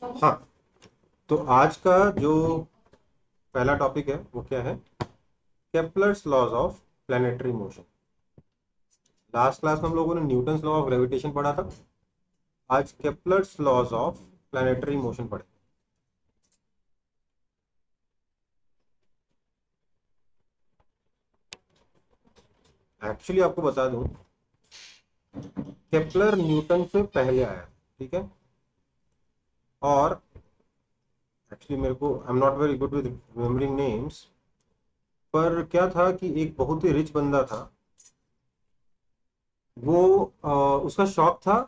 हाँ, तो आज का जो पहला टॉपिक है वो क्या है? Kepler's laws of planetary motion. Last class में हम लोगों ने न्यूटन्स लॉ ऑफ ग्रेविटेशन पढ़ा था। आज Kepler's laws of planetary motion पढ़े। एक्चुअली आपको बता दूं, केप्लर न्यूटन से पहले आया, ठीक है। और एक्चुअली मेरे को I am not very good with remembering names, पर क्या था कि एक बहुत ही रिच बंदा था। वो उसका शौक था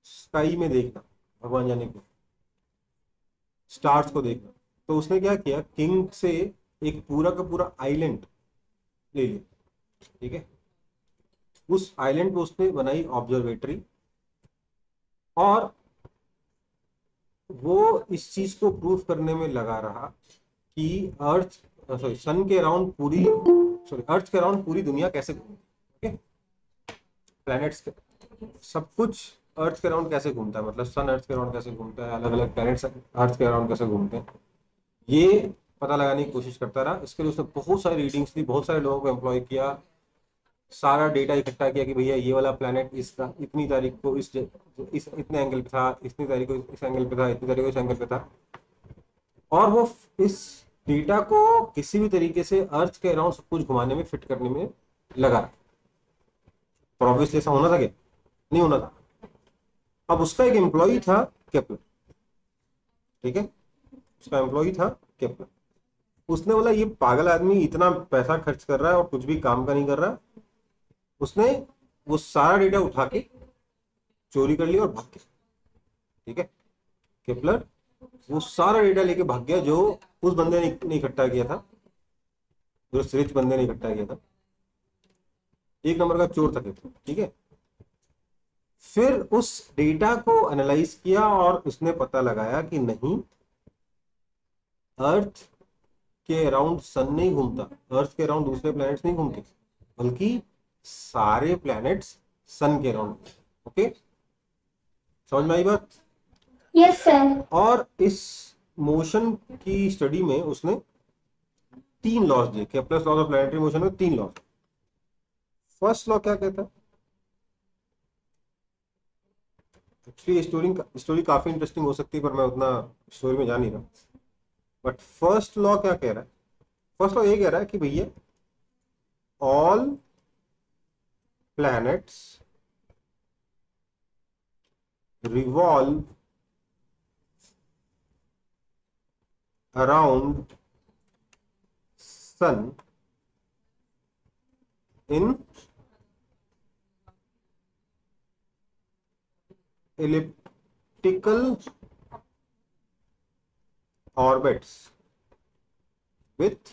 स्काई में देखना, भगवान जाने को, स्टार्स को देखना। तो उसने क्या किया, किंग से एक पूरा का पूरा आइलैंड ले लिया, ठीक है। उस आइलैंड पे उसने बनाई ऑब्जर्वेटरी, और वो इस चीज को प्रूव करने में लगा रहा कि अर्थ सॉरी सन के अराउंड पूरी सॉरी अर्थ के अराउंड पूरी दुनिया कैसे घूमती है, प्लैनेट्स सब कुछ अर्थ के अराउंड कैसे घूमता है, मतलब सन अर्थ के अराउंड कैसे घूमता है, अलग अलग प्लैनेट्स अर्थ के अराउंड कैसे घूमते हैं, ये पता लगाने की कोशिश करता रहा। इसके लिए उसने बहुत सारी रीडिंग्स ली, बहुत सारे लोगों को एम्प्लॉय किया, सारा डेटा इकट्ठा किया कि भैया ये वाला प्लैनेट इसका इतनी तारीख को इस इतने एंगल पे था, इतनी तारीख को इस एंगल पे था, इतनी तारीख को इस एंगल पे था। और वो इस डेटा को किसी भी तरीके से अर्थ के अराउंड सब कुछ घुमाने में, फिट करने में लगा। पर ऑब्वियसली ऐसा होना था क्या? नहीं होना था। अब उसका एक एम्प्लॉई था केपलर, ठीक है। उसका एम्प्लॉई था केपलर। उसने बोला ये पागल आदमी इतना पैसा खर्च कर रहा है और कुछ भी काम का नहीं कर रहा। उसने वो सारा डेटा उठा के चोरी कर लिया और भाग गया, ठीक है। केपलर वो सारा डेटा लेके भाग गया जो उस बंदे ने इकट्ठा किया था, जो रिच बंदे ने इकट्ठा किया था। एक नंबर का चोर था केपलर, ठीक है। फिर उस डेटा को एनालाइज किया और उसने पता लगाया कि नहीं, अर्थ के अराउंड सन नहीं घूमता, अर्थ के अराउंड दूसरे प्लैनेट्स नहीं घूमते, बल्कि सारे प्लैनेट्स सन के अराउंड। ओके, समझ में आई बात? Yes sir. और इस मोशन की स्टडी में उसने तीन लॉज दिए, Kepler's laws of planetary motion में तीन लॉज। फर्स्ट लॉ क्या कहता है? एक्चुअली स्टोरी काफी इंटरेस्टिंग हो सकती है, पर मैं उतना स्टोरी में जा नहीं रहा। बट फर्स्ट लॉ क्या कह रहा है? फर्स्ट लॉ ये कह रहा है कि भैया all planets revolve around sun in elliptical orbits with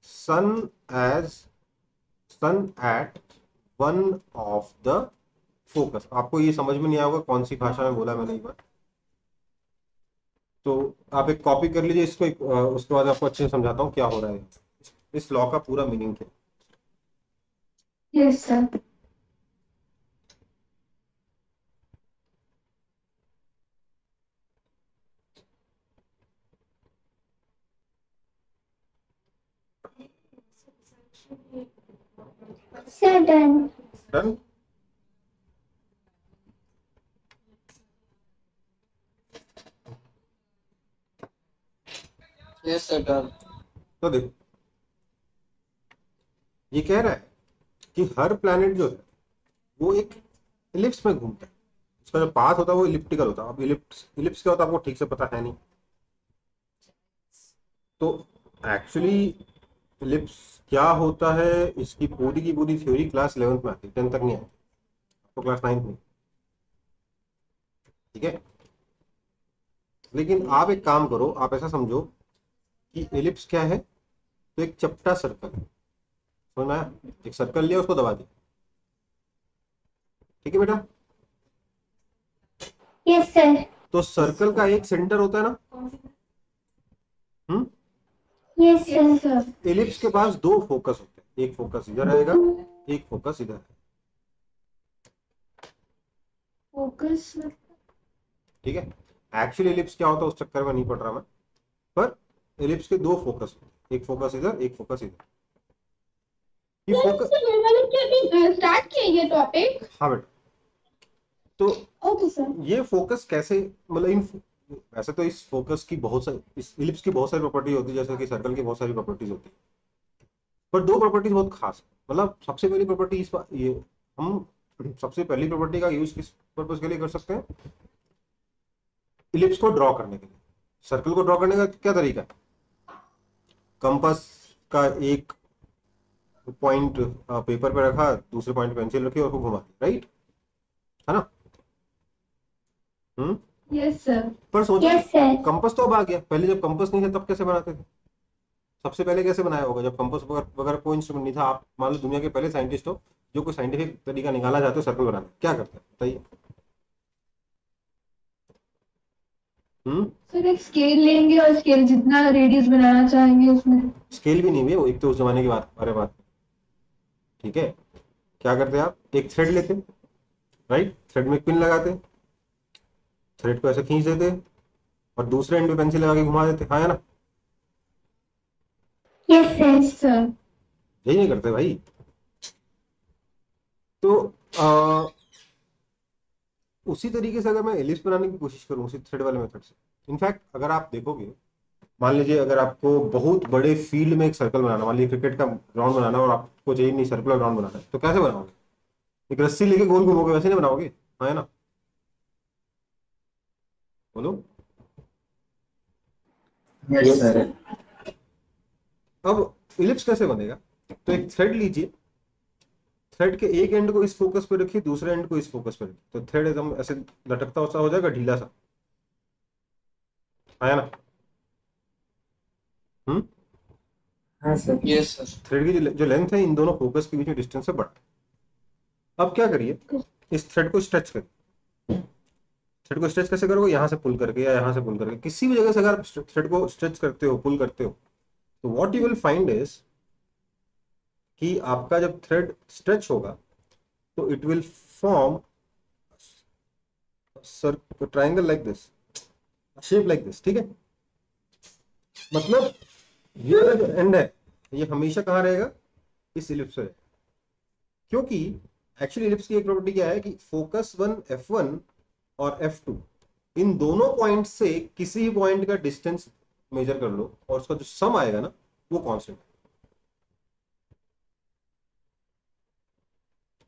sun as sun at one of the focus। आपको ये समझ में नहीं आएगा कौन सी भाषा में बोला मैंने ये बात, तो आप एक कॉपी कर लीजिए इसको, उसके बाद आपको अच्छे से समझाता हूँ क्या हो रहा है, इस लॉ का पूरा मीनिंग क्या यस सर। Sir done. है। डन। Yes sir done. तो देखो, ये कह रहा है कि हर प्लैनेट जो है वो एक इलिप्स में घूमता है। उसका जो पाथ होता है वो इलिप्टिकल होता है। अब इलिप्स क्या होता है आपको ठीक से पता है नहीं। तो एक्चुअली इलिप्स क्या होता है, इसकी पूरी की पूरी थ्योरी क्लास 11th में आती है, 10th तक नहीं आती, तो क्लास 9th में, ठीक है। लेकिन आप एक काम करो, आप ऐसा समझो कि एलिप्स क्या है, तो एक चपटा सर्कल है। समझ में आया? एक सर्कल लिया, उसको दबा दिया, ठीक है बेटा। Yes sir. तो सर्कल का एक सेंटर होता है ना। हम्म। Yes sir. एलिप्स के पास दो फोकस होते हैं, एक फोकस इधर आएगा, एक फोकस इधर है। फोकस। ठीक है, एक्चुअली एलिप्स क्या होता है उस चक्कर में नहीं पड़ रहा मैं, पर एलिप्स के दो फोकस होते हैं, एक फोकस इधर एक फोकस इधर। ये फोकस, स्टार्ट किए ये टॉपिक। हाँ बेटा, तो ओके सर। ये फोकस कैसे, मतलब इन, वैसे तो इस फोकस की बहुत सारी, इस इलिप्स की बहुत सारी प्रॉपर्टी होती है, जैसे कि सर्कल की बहुत सारी प्रॉपर्टीज होती है, पर दो प्रॉपर्टीज बहुत खास है। मतलब सबसे पहली प्रॉपर्टी ये हम सबसे पहली प्रॉपर्टी का यूज किस पर्पज के लिए कर सकते हैं, इलिप्स को ड्रॉ करने के लिए। सर्कल को ड्रॉ करने का क्या तरीका है, कंपास का एक पॉइंट पेपर पे रखा, दूसरे पॉइंट पेंसिल रखी और उसको घुमा दी, राइट, है ना। हम्म। Yes sir. पर सोचो, Yes, sir. कंपास तो अब आ गया, पहले जब कंपास नहीं था तब कैसे बनाते थे, सबसे पहले कैसे बनाया होगा जब कंपास वगैरह कोई इंस्ट्रूमेंट नहीं था। आप मान लो दुनिया के पहले साइंटिस्ट हो, जो कोई साइंटिफिक तरीका निकाला जाता है सर्कल बनाने, क्या करते हैं बताइए। हम्म। सर एक स्केल लेंगे और स्केल जितना रेडियस बनाना चाहेंगे उसमें। स्केल भी नहीं हुई वो, एक तो उस जमाने की बात, अरे बात, ठीक है, क्या करते आप, एक थ्रेड लेते, राइट, थ्रेड में एक पिन लगाते, थ्रेड को ऐसे खींच देते और दूसरे एंड पे पेंसिल लगा के घुमा देते, हाँ या ना, Yes, sir. Yes sir. यही नहीं करते भाई। तो आ, उसी तरीके से अगर मैं एलिप्स बनाने की कोशिश करूं उसी थ्रेड वाले मेथड से, इनफैक्ट अगर आप देखोगे, मान लीजिए अगर आपको बहुत बड़े फील्ड में एक सर्कल बनाना, मान लीजिए क्रिकेट का ग्राउंड बनाना और आपको चाहिए नहीं सर्कुलर ग्राउंड बनाना है, तो कैसे बनाओगे, एक रस्सी लेके गोल घूमोगे, वैसे नहीं बनाओगे, हाँ है ना, बोलो। Yes, sir. अब इलिप्स कैसे बनेगा, तो एक थ्रेड लीजिए, थ्रेड के एक एंड को इस फोकस पे रखिए, दूसरे एंड को इस फोकस पे रखिए, तो थ्रेड एकदम ऐसे लटकता सा हो जाएगा, ढीला सा, हाँ है ना। हम्म। हाँ सर. Yes, sir. थ्रेड की जो लेंथ है इन दोनों फोकस के बीच में डिस्टेंस से बढ़ा। अब क्या करिए, इस थ्रेड को स्ट्रेच करिए, थ्रेड को स्ट्रेच कैसे करोगे, यहाँ से पुल करके या यहाँ से पुल करके, किसी भी जगह से अगर थ्रेड को स्ट्रेच करते हो, पुल करते हो, तो what you will find is कि आपका जब थ्रेड स्ट्रेच होगा तो it will form triangle like this, shape like this, ठीक है। मतलब ये वाला जो एंड है ये हमेशा कहाँ रहेगा, इस इलिप्स में, क्योंकि एक्चुअली इलिप्स की एक प्रॉपर्टी क्या है कि फोकस वन F1 और F2 इन दोनों पॉइंट से किसी भी पॉइंट का डिस्टेंस मेजर कर लो और उसका जो सम आएगा ना वो कांस्टेंट है।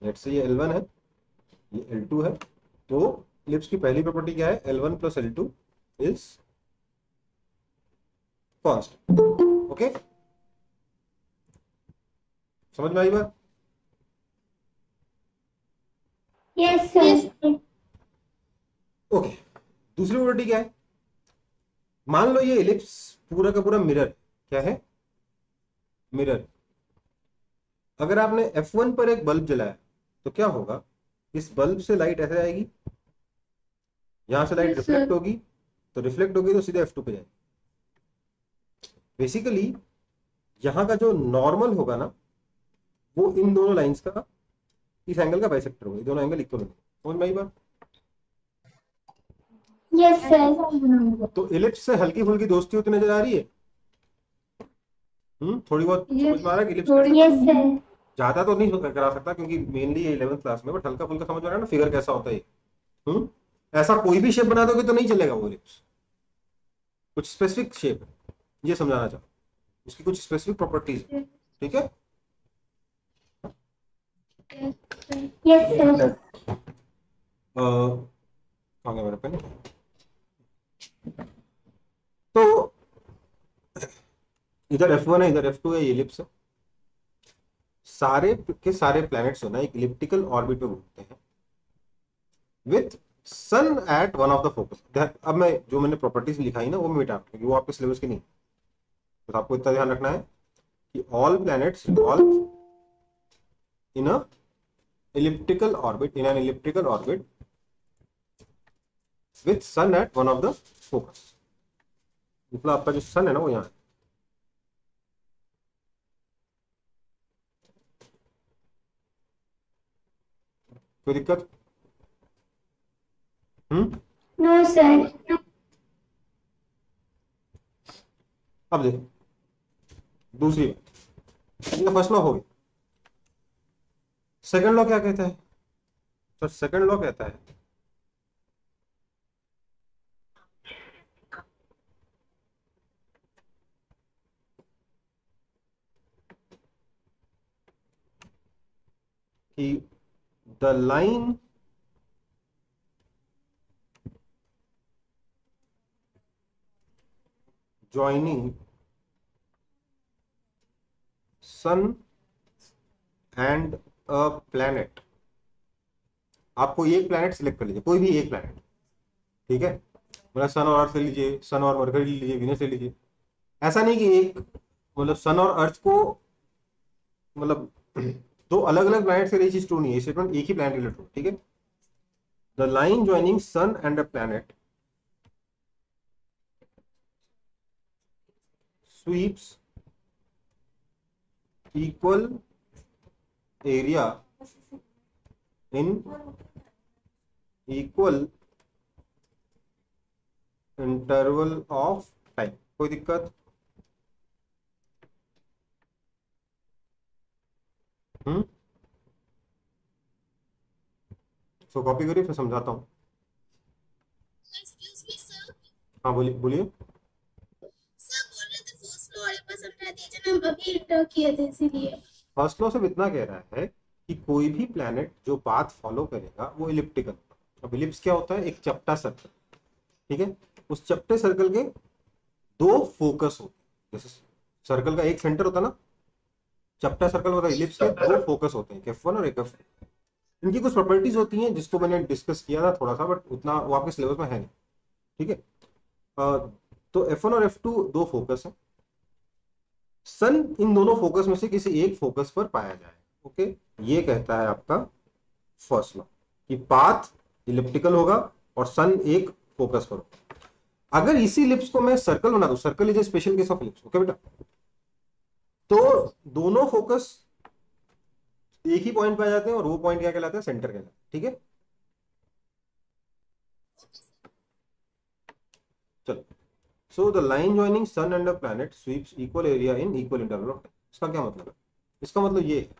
लेट्स से ये L1 है, ये L2 है, तो इलिप्स की पहली प्रॉपर्टी क्या है, L1 plus L2 is constant. Okay, समझ में आई बात। Yes, sir. ओके, दूसरी प्रॉपर्टी क्या है, मान लो ये इलिप्स पूरा का पूरा मिरर, क्या है, मिरर। अगर आपने F1 पर एक बल्ब जलाया तो क्या होगा, इस बल्ब से लाइट ऐसे आएगी, यहां से लाइट यस रिफ्लेक्ट सर। होगी, तो रिफ्लेक्ट होगी तो सीधे F2 पे जाएगी। बेसिकली यहाँ का जो नॉर्मल होगा ना वो इन दोनों लाइंस का, इस एंगल का बाइसेक्टर होगा, ये दोनों एंगल इक्वल होंगे, समझ में आई बात। Yes, ऐसा sir. फॉर्म बना होगा। तो इलिप्स से हल्की फुल्की दोस्ती होती नजर आ रही है, थोड़ी बहुत समझ में आ यस रहा है कि इलिप्स थोड़ी। कैसे, Yes, sir. ज्यादा तो नहीं करा सकता क्योंकि मेनली ये 11th क्लास में, बट हल्का फुल्का समझ में आ रहा है ना फिगर कैसा होता है। हम्म। ऐसा कोई भी शेप बना दोगे तो नहीं चलेगा वो इलिप्स, कुछ स्पेसिफिक शेप है, ये समझाना चाहूँ, उसकी कुछ स्पेसिफिक प्रॉपर्टीज है, ठीक है। Yes, sir. कहाँ गया मेरा पेन, तो इधर F1 है, इधर F2 है, ये इलिप्स है, सारे के सारे प्लैनेट्स जो ना एक इलिप्टिकल ऑर्बिट पे घूमते हैं with sun at one of the focus. अब मैं जो मैंने प्रॉपर्टीज लिखाई ना वो मैं मिटा, क्योंकि वो आपके सिलेबस की नहीं, तो आपको इतना ध्यान रखना है कि all planets revolve in a elliptical orbit, in an elliptical orbit with sun at one of the focus। मतलब आपका जो सन है ना वो यहाँ है। कोई दिक्कत, नो सर। अब देखो दूसरी बात, ये फर्स्ट लॉ हो गया। सेकंड लॉ क्या कहता है? तो सेकंड लॉ कहता है कि the line joining sun and a planet, आपको एक प्लैनेट सिलेक्ट कर लीजिए, कोई भी एक प्लैनेट, ठीक है, मतलब सन और अर्थ ले लीजिए, सन और मरकरी ले लीजिए, विनस ले लीजिए। ऐसा नहीं कि एक, मतलब सन और अर्थ को, मतलब दो अलग अलग प्लैनेट से चीज ट्रू नहीं है, स्टेटमेंट एक ही प्लैनेट रिलेटेड ट्रू, ठीक है। The line joining sun and a planet sweeps equal area in equal interval of time। कोई दिक्कत? सो कॉपी करिए, फिर समझाता हूँ। Excuse me sir. हाँ बोलिए बोलिए। सर बोल रहे थे फर्स्ट लॉ एक बार समझा दीजिए ना, हम अभी इंटर किए थे इसीलिए। फर्स्ट लॉ सिर्फ इतना कह रहा है कि कोई भी प्लैनेट जो पाथ फॉलो करेगा वो इलिप्टिकल। अब इलिप्स क्या होता है? एक चपटा सर्कल, ठीक है। उस चपटे सर्कल के दो फोकस होते हैं, जैसे सर्कल का एक सेंटर होता है ना, चपटा सर्कल होता है, इलिप्स के दो फोकस होते हैं, F1 और एक F2। इनकी कुछ प्रॉपर्टीज होती हैं जिसको मैंने डिस्कस किया था थोड़ा सा, बट उतना वो आपके सिलेबस में है नहीं, ठीक है। तो F1 और F2 दो फोकस है, सन इन दोनों फोकस में से किसी एक फोकस पर पाया जाए, ओके। ये कहता है आपका फर्स्ट लॉ कि पाथ इलिप्टिकल होगा और सन एक फोकस पर होगा। अगर इसी लिप्स को मैं सर्कल बना दूं, circle is a special case of lips, okay बेटा, तो दोनों फोकस एक ही पॉइंट पे आ जाते हैं और वो पॉइंट क्या कहलाता है? सेंटर कहलाता है, ठीक है। चलो, so the line joining sun and a planet sweeps equal area in equal interval of time. इसका क्या मतलब है? इसका मतलब ये है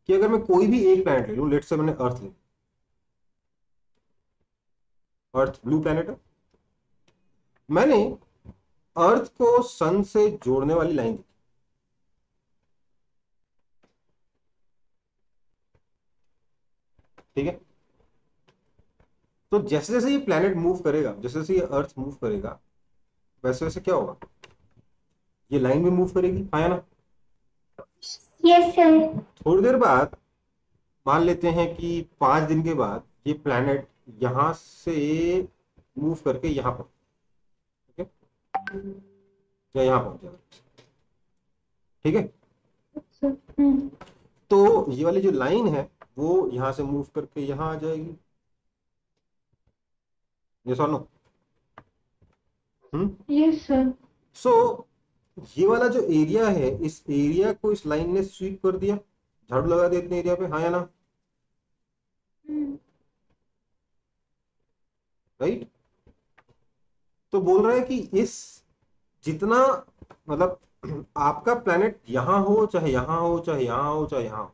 कि अगर मैं कोई भी एक प्लैनेट ले लूं, लेट से मैंने अर्थ ले, अर्थ ब्लू प्लैनेट है, मैंने अर्थ को सन से जोड़ने वाली लाइन दी, ठीक है। तो जैसे जैसे ये प्लैनेट मूव करेगा, जैसे जैसे ये अर्थ मूव करेगा, वैसे वैसे क्या होगा? ये लाइन भी मूव करेगी, हाँ या ना? Yes sir. थोड़ी देर बाद मान लेते हैं कि 5 दिन के बाद ये प्लैनेट यहां से मूव करके यहां पर, ठीक है, या यहां पहुंच जाएगा, ठीक है। तो ये वाली जो लाइन है वो यहां से मूव करके यहां आ जाएगी, ये sir no. Yes sir. So ये वाला जो एरिया है, इस एरिया को इस लाइन ने स्वीप कर दिया, झाड़ू लगा दिया इतने एरिया पे, हाँ या ना? राइट। तो बोल रहा है कि इस जितना, मतलब आपका प्लैनेट यहां हो चाहे यहां हो चाहे यहां हो चाहे यहां हो,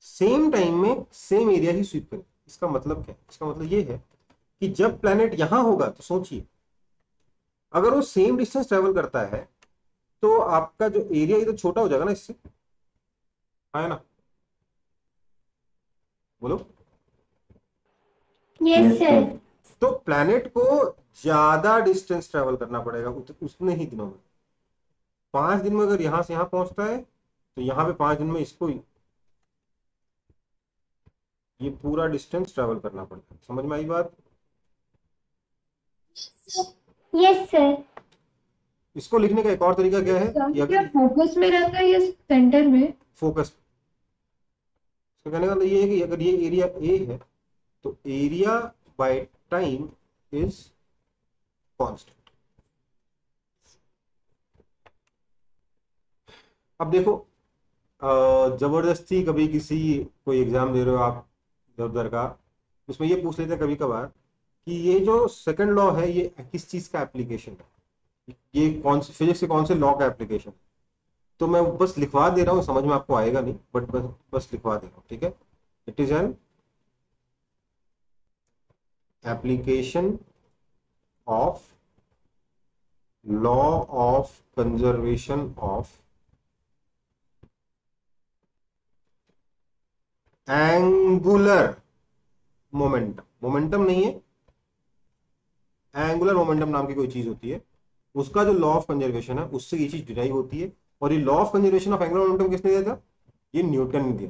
सेम टाइम में सेम एरिया ही स्वीप करे। इसका मतलब क्या है? इसका मतलब ये है कि जब प्लैनेट यहां होगा तो सोचिए, अगर वो सेम डिस्टेंस ट्रेवल करता है तो आपका जो एरिया इधर छोटा हो जाएगा ना इससे, है ना? बोलो। Yes sir. तो प्लैनेट को ज्यादा डिस्टेंस ट्रेवल करना पड़ेगा उतने ही दिनों में। 5 दिन में अगर यहां से यहां पहुंचता है तो यहां पे 5 दिन में इसको ये पूरा डिस्टेंस ट्रेवल करना पड़ेगा। समझ में आई बात? Yes sir. इसको लिखने का एक और तरीका क्या है कि क्या अगर फोकस में रहता है या सेंटर में? फोकस, इसका कहने का मतलब ये है कि अगर ये एरिया ए है तो area by time is constant. अब देखो, जबरदस्ती कभी किसी कोई एग्जाम दे रहे हो आप इधर उधर का, उसमें ये पूछ लेते हैं कभी कभार कि ये जो सेकंड लॉ है ये किस चीज का एप्लीकेशन है, ये कौन से फिजिक्स के कौन से लॉ का एप्लीकेशन। तो मैं बस लिखवा दे रहा हूँ, समझ में आपको आएगा नहीं, बट बस लिखवा दे रहा हूँ, ठीक है। It is an application of law of conservation of angular momentum. Momentum नहीं है, एंगुलर मोमेंटम नाम की कोई चीज होती है, उसका जो लॉ ऑफ कंजर्वेशन है उससे ये चीज डिराइव होती है। और ये law of conservation of angular momentum किसने दिया था? ये न्यूटन ने दिया।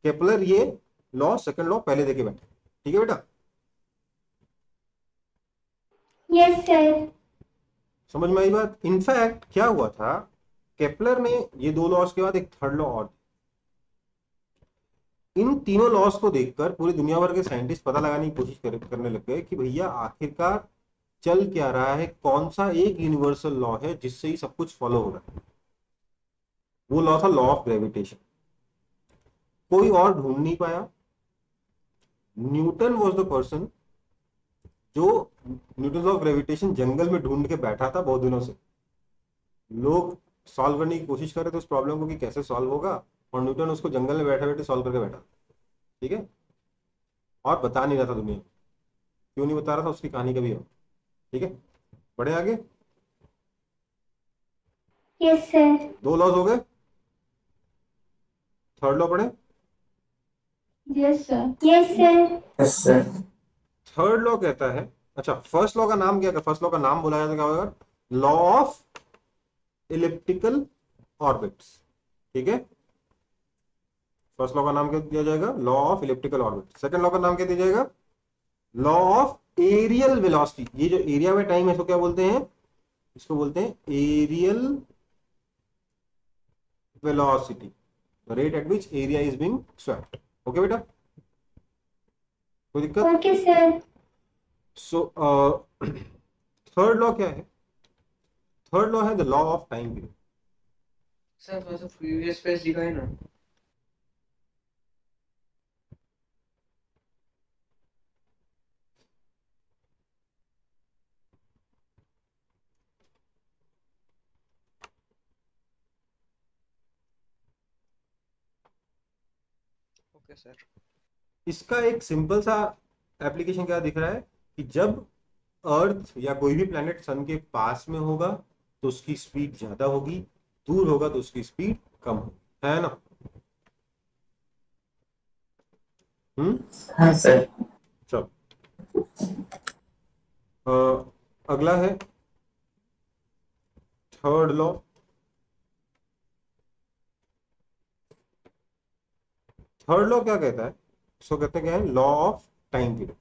केपलर ये लॉ सेकंड लॉ पहले देके बैठे, ठीक है बेटा। Yes sir. समझ में आई बात? इनफैक्ट क्या हुआ था, केपलर ने ये दो लॉस के बाद एक थर्ड लॉ और, इन तीनों लॉस को देखकर पूरी दुनिया भर के साइंटिस्ट पता लगाने की कोशिश करने लग गए कि भैया आखिरकार चल क्या रहा है, कौन सा एक यूनिवर्सल लॉ है जिससे ही सब कुछ फॉलो हो रहा है। वो लॉ था लॉ ऑफ ग्रेविटेशन। कोई और ढूंढ नहीं पाया। न्यूटन वॉज द पर्सन जो न्यूटन लॉ ऑफ ग्रेविटेशन जंगल में ढूंढ के बैठा था बहुत दिनों से। लोग सॉल्व करने की कोशिश कर रहे थे उस प्रॉब्लम को कि कैसे सॉल्व होगा, और न्यूटन उसको जंगल में बैठे बैठे सॉल्व करके बैठा, ठीक है। और बता नहीं रहा था दुनिया को। क्यों नहीं बता रहा था, उसकी कहानी कभी हो, ठीक है। बढ़े आगे। Yes sir. दो लॉज हो गए, थर्ड लॉ पढ़े। Yes sir. Yes sir. Yes sir. Third law कहता है, अच्छा फर्स्ट लॉ का नाम क्या, फर्स्ट लॉ का नाम बोला जाता क्या होगा? लॉ ऑफ इलिप्टिकल ऑर्बिट्स, ठीक है। फर्स्ट लॉ का नाम क्या दिया जाएगा? Law of elliptical orbit. Second law का नाम क्या दिया जाएगा? Law of areal velocity. ये जो एरिया में टाइम है इसको क्या बोलते हैं? इसको बोलते हैं areal velocity, the rate at which area is being swept. Okay बेटा, कोई दिक्कत? Okay sir. So third law क्या है? थर्ड लॉ है the law of time period. Sir थोड़ा सा प्रीवियस पेज दिखाए ना। Okay sir. इसका एक सिंपल सा एप्लीकेशन क्या दिख रहा है कि जब अर्थ या कोई भी प्लेनेट सन के पास में होगा तो उसकी स्पीड ज्यादा होगी, दूर होगा तो उसकी स्पीड कम होगी, है ना? हाँ सर। चलो अगला है थर्ड लॉ। थर्ड लॉ क्या कहता है? इसको कहते हैं क्या है? Law of time period.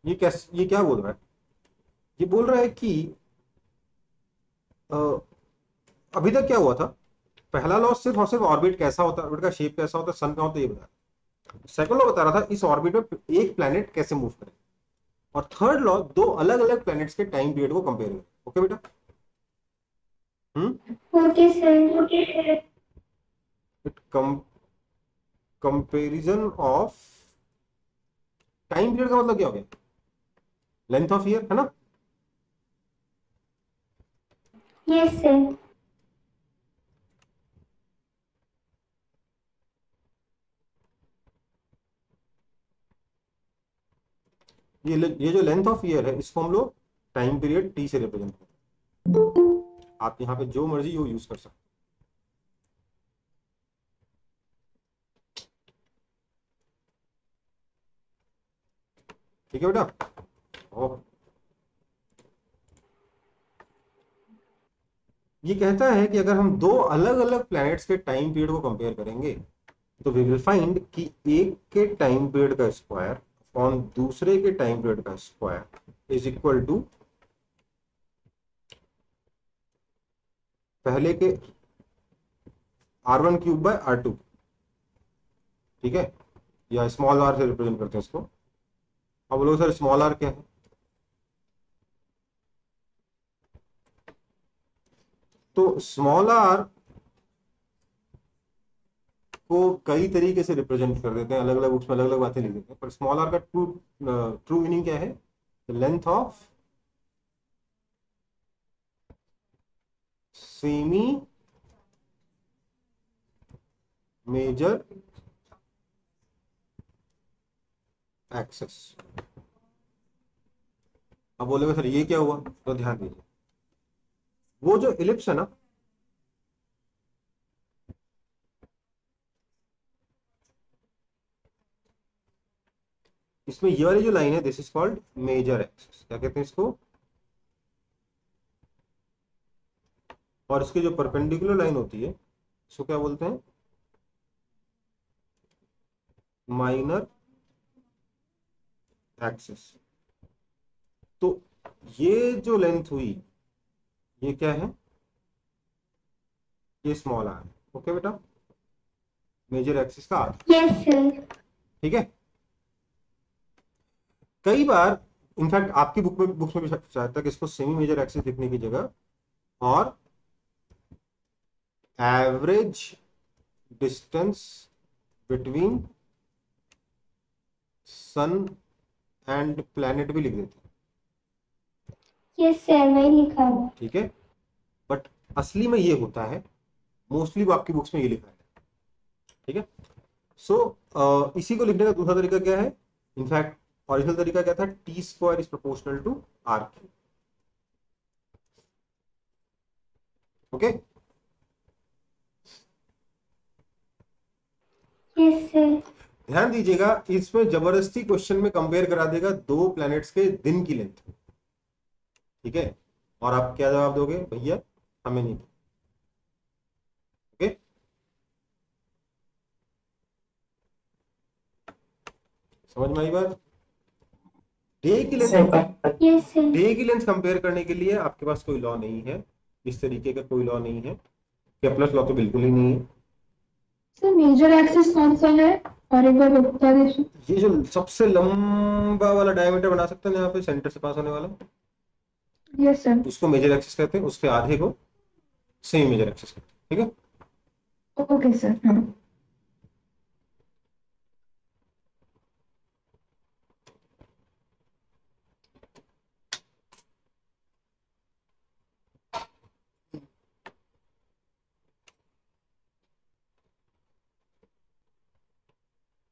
ये क्या बोल रहा है? ये बोल रहा है कि अ, अभी तक क्या हुआ था, पहला लॉ सिर्फ और सिर्फ ऑर्बिट कैसा होता है, ऑर्बिट का शेप कैसा होता है, सन का होता है, ये बता। सेकंड लॉ बता रहा था इस ऑर्बिट में एक प्लेनेट कैसे मूव करे। और थर्ड लॉ दो अलग अलग प्लैनेट्स के टाइम पीरियड को कंपेयर करें। ओके बेटा? Okay sir. Okay sir. It comparison of time period का मतलब क्या हो गया? लेंथ ऑफ ईयर, है ना? Yes sir. ये जो लेंथ ऑफ ईयर है इसको हम लोग टाइम पीरियड टी से रिप्रेजेंट करते हैं। आप यहाँ पे जो मर्जी वो यूज कर सकते हैं। ठीक है बेटा? ओह, ये कहता है कि अगर हम दो अलग अलग प्लैनेट्स के टाइम पीरियड को कंपेयर करेंगे तो वी विल फाइंड कि एक के टाइम पीरियड का स्क्वायर ऑन दूसरे के टाइम पीरियड का स्क्वायर इज इक्वल टू पहले के r1 क्यूब बाय r2, ठीक है, या स्मॉल r से रिप्रेजेंट करते हैं इसको। अब बोलो सर स्मॉल r क्या है? तो स्मॉल आर को कई तरीके से रिप्रेजेंट कर देते हैं, अलग अलग बुक्स में अलग अलग बातें लिख देते हैं, पर स्मॉल आर का ट्रू मीनिंग क्या है? Length of semi major axis. अब बोलेगा सर ये क्या हुआ? तो ध्यान दीजिए, वो जो इलिप्स है ना, इसमें ये वाली जो लाइन है, this is called major axis. क्या कहते हैं इसको? और इसकी जो परपेंडिकुलर लाइन होती है इसको क्या बोलते हैं? Minor axis. तो ये जो लेंथ हुई ये क्या है? ये स्मॉल आर। ओके बेटा, मेजर एक्सिस का आर। Yes sir. ठीक है। कई बार इनफैक्ट आपकी बुक्स में भी चाहता है कि इसको सेमी मेजर एक्सिस लिखने की जगह और average distance between sun and planet भी लिख देते हैं। यस सर, वही लिखा हुआ। ठीक है, बट असली में ये होता है, मोस्टली वो आपकी बुक्स में ये लिखा है। ठीक है। सो इसी को लिखने का दूसरा तरीका क्या है? इनफैक्ट ओरिजिनल तरीका क्या था? T square is proportional to R cube. Okay. Yes sir. ध्यान दीजिएगा, इसमें जबरदस्ती क्वेश्चन में कंपेयर करा देगा दो प्लैनेट्स के दिन की लेंथ। ठीक है, और आप क्या जवाब दोगे? भैया हमें नहीं। ओके, समझ में आई बात? डे की लेंथ, यस सर। डे की लेंथ कंपेयर करने के लिए आपके पास कोई लॉ नहीं है, इस तरीके का कोई लॉ नहीं है। केप्लर लॉ तो बिल्कुल ही नहीं है। सर मेजर एक्सिस कौन सा है और एक बार बता दीजिए। ये जो सबसे लंबा वाला डायमीटर बना सकते हैं यहाँ पे, सेंटर से पास होने वाला, यस सर। उसको मेजर एक्सिस कहते हैं, उसके आधे को सेमी मेजर एक्सिस कहते हैं। ठीक है। Okay sir. हाँ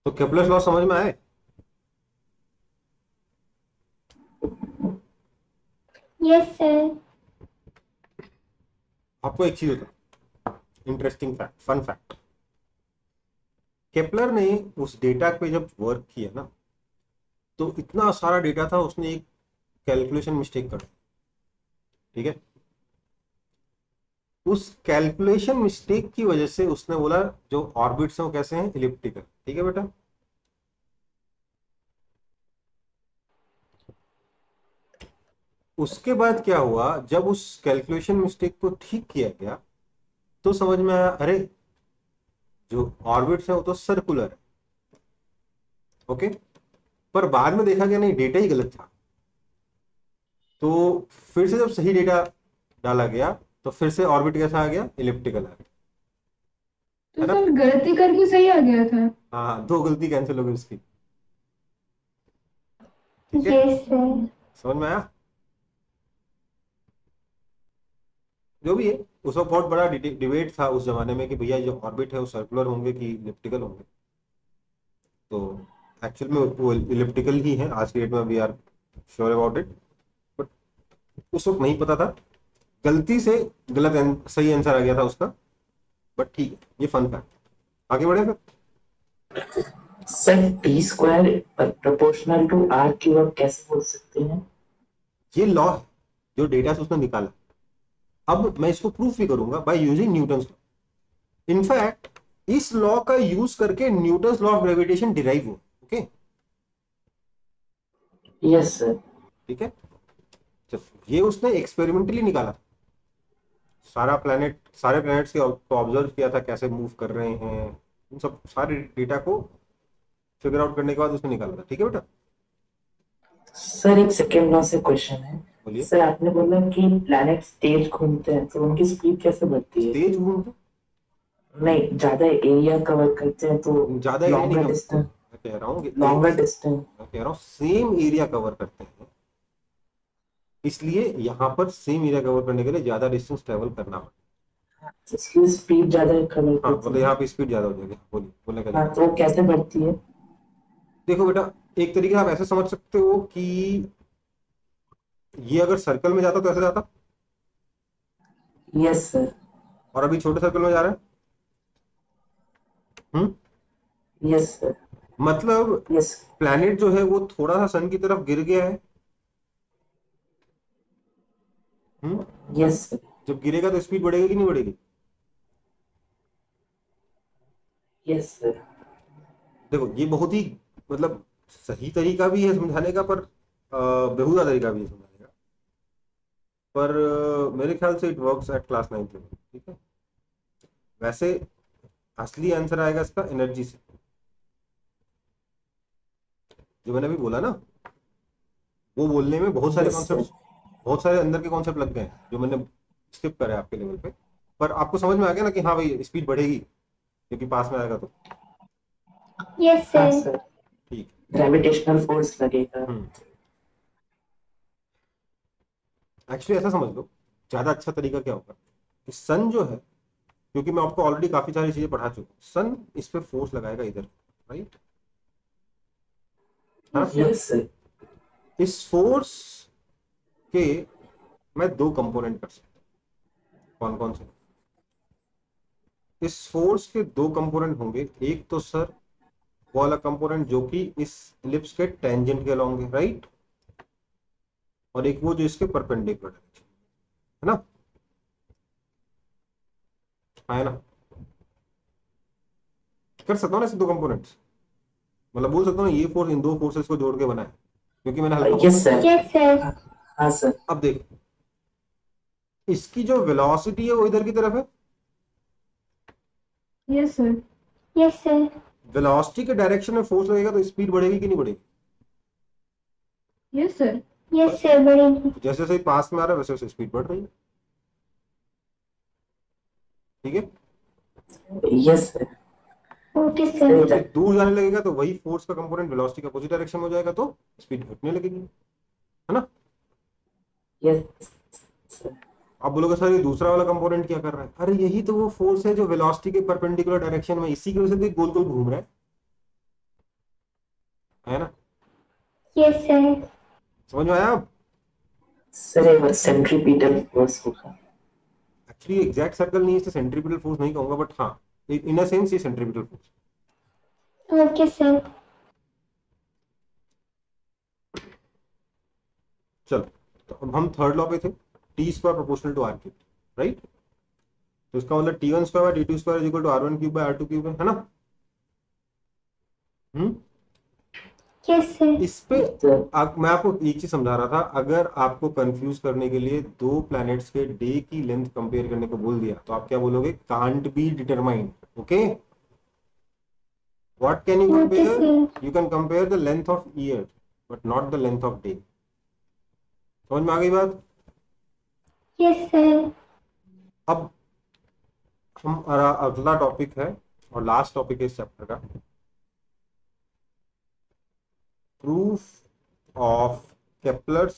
तो केप्लर लॉ समझ में आए? Yes sir. आपको एक चीज होता, interesting fact, fun fact. Kepler ने उस डेटा पे जब वर्क किया ना, तो इतना सारा डेटा था, उसने एक कैलकुलेशन मिस्टेक कर दी। ठीक है। उस कैलकुलेशन मिस्टेक की वजह से उसने बोला जो ऑर्बिट्स हैं वो कैसे हैं? इलिप्टिकल। ठीक है बेटा। उसके बाद क्या हुआ, जब उस कैलकुलेशन मिस्टेक को ठीक किया गया तो समझ में आया, अरे जो ऑर्बिट्स है वो तो सर्कुलर है। ओके, पर बाद में देखा गया नहीं, डेटा ही गलत था। तो फिर से जब सही डेटा डाला गया तो फिर से ऑर्बिट कैसा आ गया? इलिप्टिकल आ गया। तो सर गलती करके सही आ गया था। हाँ, दो गलती कैंसिल हो गई उसकी। ठीक है, यस सर। समझ में आया? जो भी है, उस वक्त बहुत बड़ा डिबेट था उस जमाने में कि भैया जो ऑर्बिट है वो सर्कुलर होंगे कि इलिप्टिकल होंगे। तो एक्चुअल में वो इलिप्टिकल ही है, आज की डेट में we are sure about it. But उस वक्त नहीं पता था, गलती से गलत सही आंसर आ गया था उसका। बट ठीक है, ये फन फैक्ट। आगे बढ़े फिर। Sir T square proportional to R cube आप कैसे बोल सकते हैं? ये लॉ है जो डेटा से उसने निकाला। अब मैं इसको प्रूफ भी करूंगा by using Newton's law. In fact इस लॉ का यूज करके Newton's law of gravitation derive हुआ। Okay, yes sir. ठीक है। ये उसने एक्सपेरिमेंटली निकाला, सारे प्लैनेट्स के ऑब्जर्व किया था कैसे मूव कर रहे हैं, उन सब सारे डेटा को फिगर आउट करने के बाद उसने निकाला था। ठीक है बेटा। सर एक सेकेंड लॉ से क्वेश्चन है, बोलिए। सर आपने बोला कि प्लैनेट्स तेज घूमते हैं तो उनकी स्पीड कैसे बढ़ती है? तेज घूमते, नहीं, ज्यादा एरिया कवर करते हैं तो ज्यादा एरिया नहीं लॉन्गर कवर, डिस्टेंस, मैं कह रहा हूँ कि लॉन्गर डिस्टेंस। मैं कह रहा हूँ सेम एरिया कवर करते हैं, इसलिए यहाँ पर सेम एरिया कवर करने के लिए ज्यादा डिस्टेंस ट्रेवल करना पड़ता इसकी स्पीड ज्यादा कवर है। हाँ करती मतलब है। यहाँ पे स्पीड ज्यादा हो जाएगी। बोलिए, बोलने का हाँ, जरूरत। तो वो कैसे बढ़ती है? देखो बेटा, एक तरीके से आप ऐसे समझ सकते हो कि ये अगर सर्कल में जाता तो ऐसे जाता, यस सर। और अभी छोटे सर्कल में जा रहा है। Yes sir. मतलब यस। प्लैनेट जो है वो थोड़ा सा सन की तरफ गिर गया है। Yes sir. जब गिरेगा तो स्पीड बढ़ेगी कि नहीं बढ़ेगी? Yes sir. देखो ये बहुत ही मतलब सही तरीका भी है समझाने का, पर बेहुदा तरीका भी है समझाने का, पर मेरे ख्याल से it works at class 9th level. ठीक है, वैसे असली आंसर आएगा इसका एनर्जी से, जो मैंने अभी बोला ना, वो बोलने में बहुत सारे यस सर। कॉन्सेप्ट, बहुत सारे अंदर के कॉन्सेप्ट लग गए हैं जो मैंने स्किप करे आपके लेवल पे, पर आपको समझ में आ गया ना कि हाँ भाई स्पीड बढ़ेगी क्योंकि पास में आएगा तो। Yes, हाँ sir. सर। ठीक। ग्रेविटेशनल फोर्स लगेगा। एक्चुअली ऐसा समझ लो, ज्यादा अच्छा तरीका क्या होगा कि सन जो है, क्योंकि मैं आपको ऑलरेडी काफी सारी चीजें पढ़ा चुका हूँ, सन इस पे फोर्स लगाएगा इधर, राइट? हाँ, यस सर। इस फोर्स के मैं दो कंपोनेंट कर सकता हूँ। कौन कौन से? इस फोर्स के दो कंपोनेंट होंगे, एक तो सर वो वाला कंपोनेंट जो कि इस इलिप्स के टेंजेंट के अलॉन्ग है, राइट? और एक वो जो इसके परपेंडिकुलर है ना, है ना? कर सकता हूँ ना ऐसे दो कंपोनेंट्स, मतलब बोल सकता हूँ ना ये फोर्स इन दो फोर्सेस को जोड़ के बना है, क्योंकि मैंने हल्का यस सर। Yes, sir. हाँ सर। अब देखो, इसकी जो वेलोसिटी है वो इधर की तरफ है, yes sir. Yes, sir. Velocity के डायरेक्शन में फोर्स लगेगा तो स्पीड बढ़ेगी कि नहीं बढ़ेगी? Yes sir. Yes, sir. बढ़ेगी. जैसे जैसे पास में आ रहा है वैसे वैसे स्पीड बढ़ रही है। ठीक है, यस सर। Okay, sir. जब ये दूर जाने लगेगा तो वही फोर्स का कंपोनेंट वेलोसिटी का अपोजिट डायरेक्शन में हो जाएगा तो स्पीड घटने लगेगी, है ना? Yes sir. आप बोलोगे सर ये दूसरा वाला कंपोनेंट क्या कर रहा है? अरे यही तो वो फोर्स है जो वेलोसिटी के परपेंडिकुलर डायरेक्शन में, इसी की वजह से तो गोल गोल घूम रहा है ना? Yes, sir. समझ में आया अब? सर एक बार सेंट्रीपिटल फोर्स होगा। एक्चुअली एग्जैक्ट सर्कल नहीं है इसलिए सेंट्रीपिटल फोर्स नहीं कहूंगा, बट हाँ इन अ सेंस ये सेंट्रीपिटल फोर्स। Okay, sir. चलो, तो अब हम थर्ड लॉ पे थे, T square proportional to R cube, right? तो इसका मतलब T one square by T two square is equal to R one cube by R two cube है ना? Yes, sir. इस पे मैं आपको एक चीज समझा रहा था, अगर आपको कंफ्यूज करने के लिए दो प्लैनेट्स के डे की लेंथ कंपेयर करने को बोल दिया तो आप क्या बोलोगे? Can't be determined. Okay, what can you Okay, compare? sir. You can compare the length of year but not the length of day. समझ में आ गई बात? Yes, sir. अब हमारा अगला टॉपिक है और लास्ट टॉपिक है इस चैप्टर का, proof of Kepler's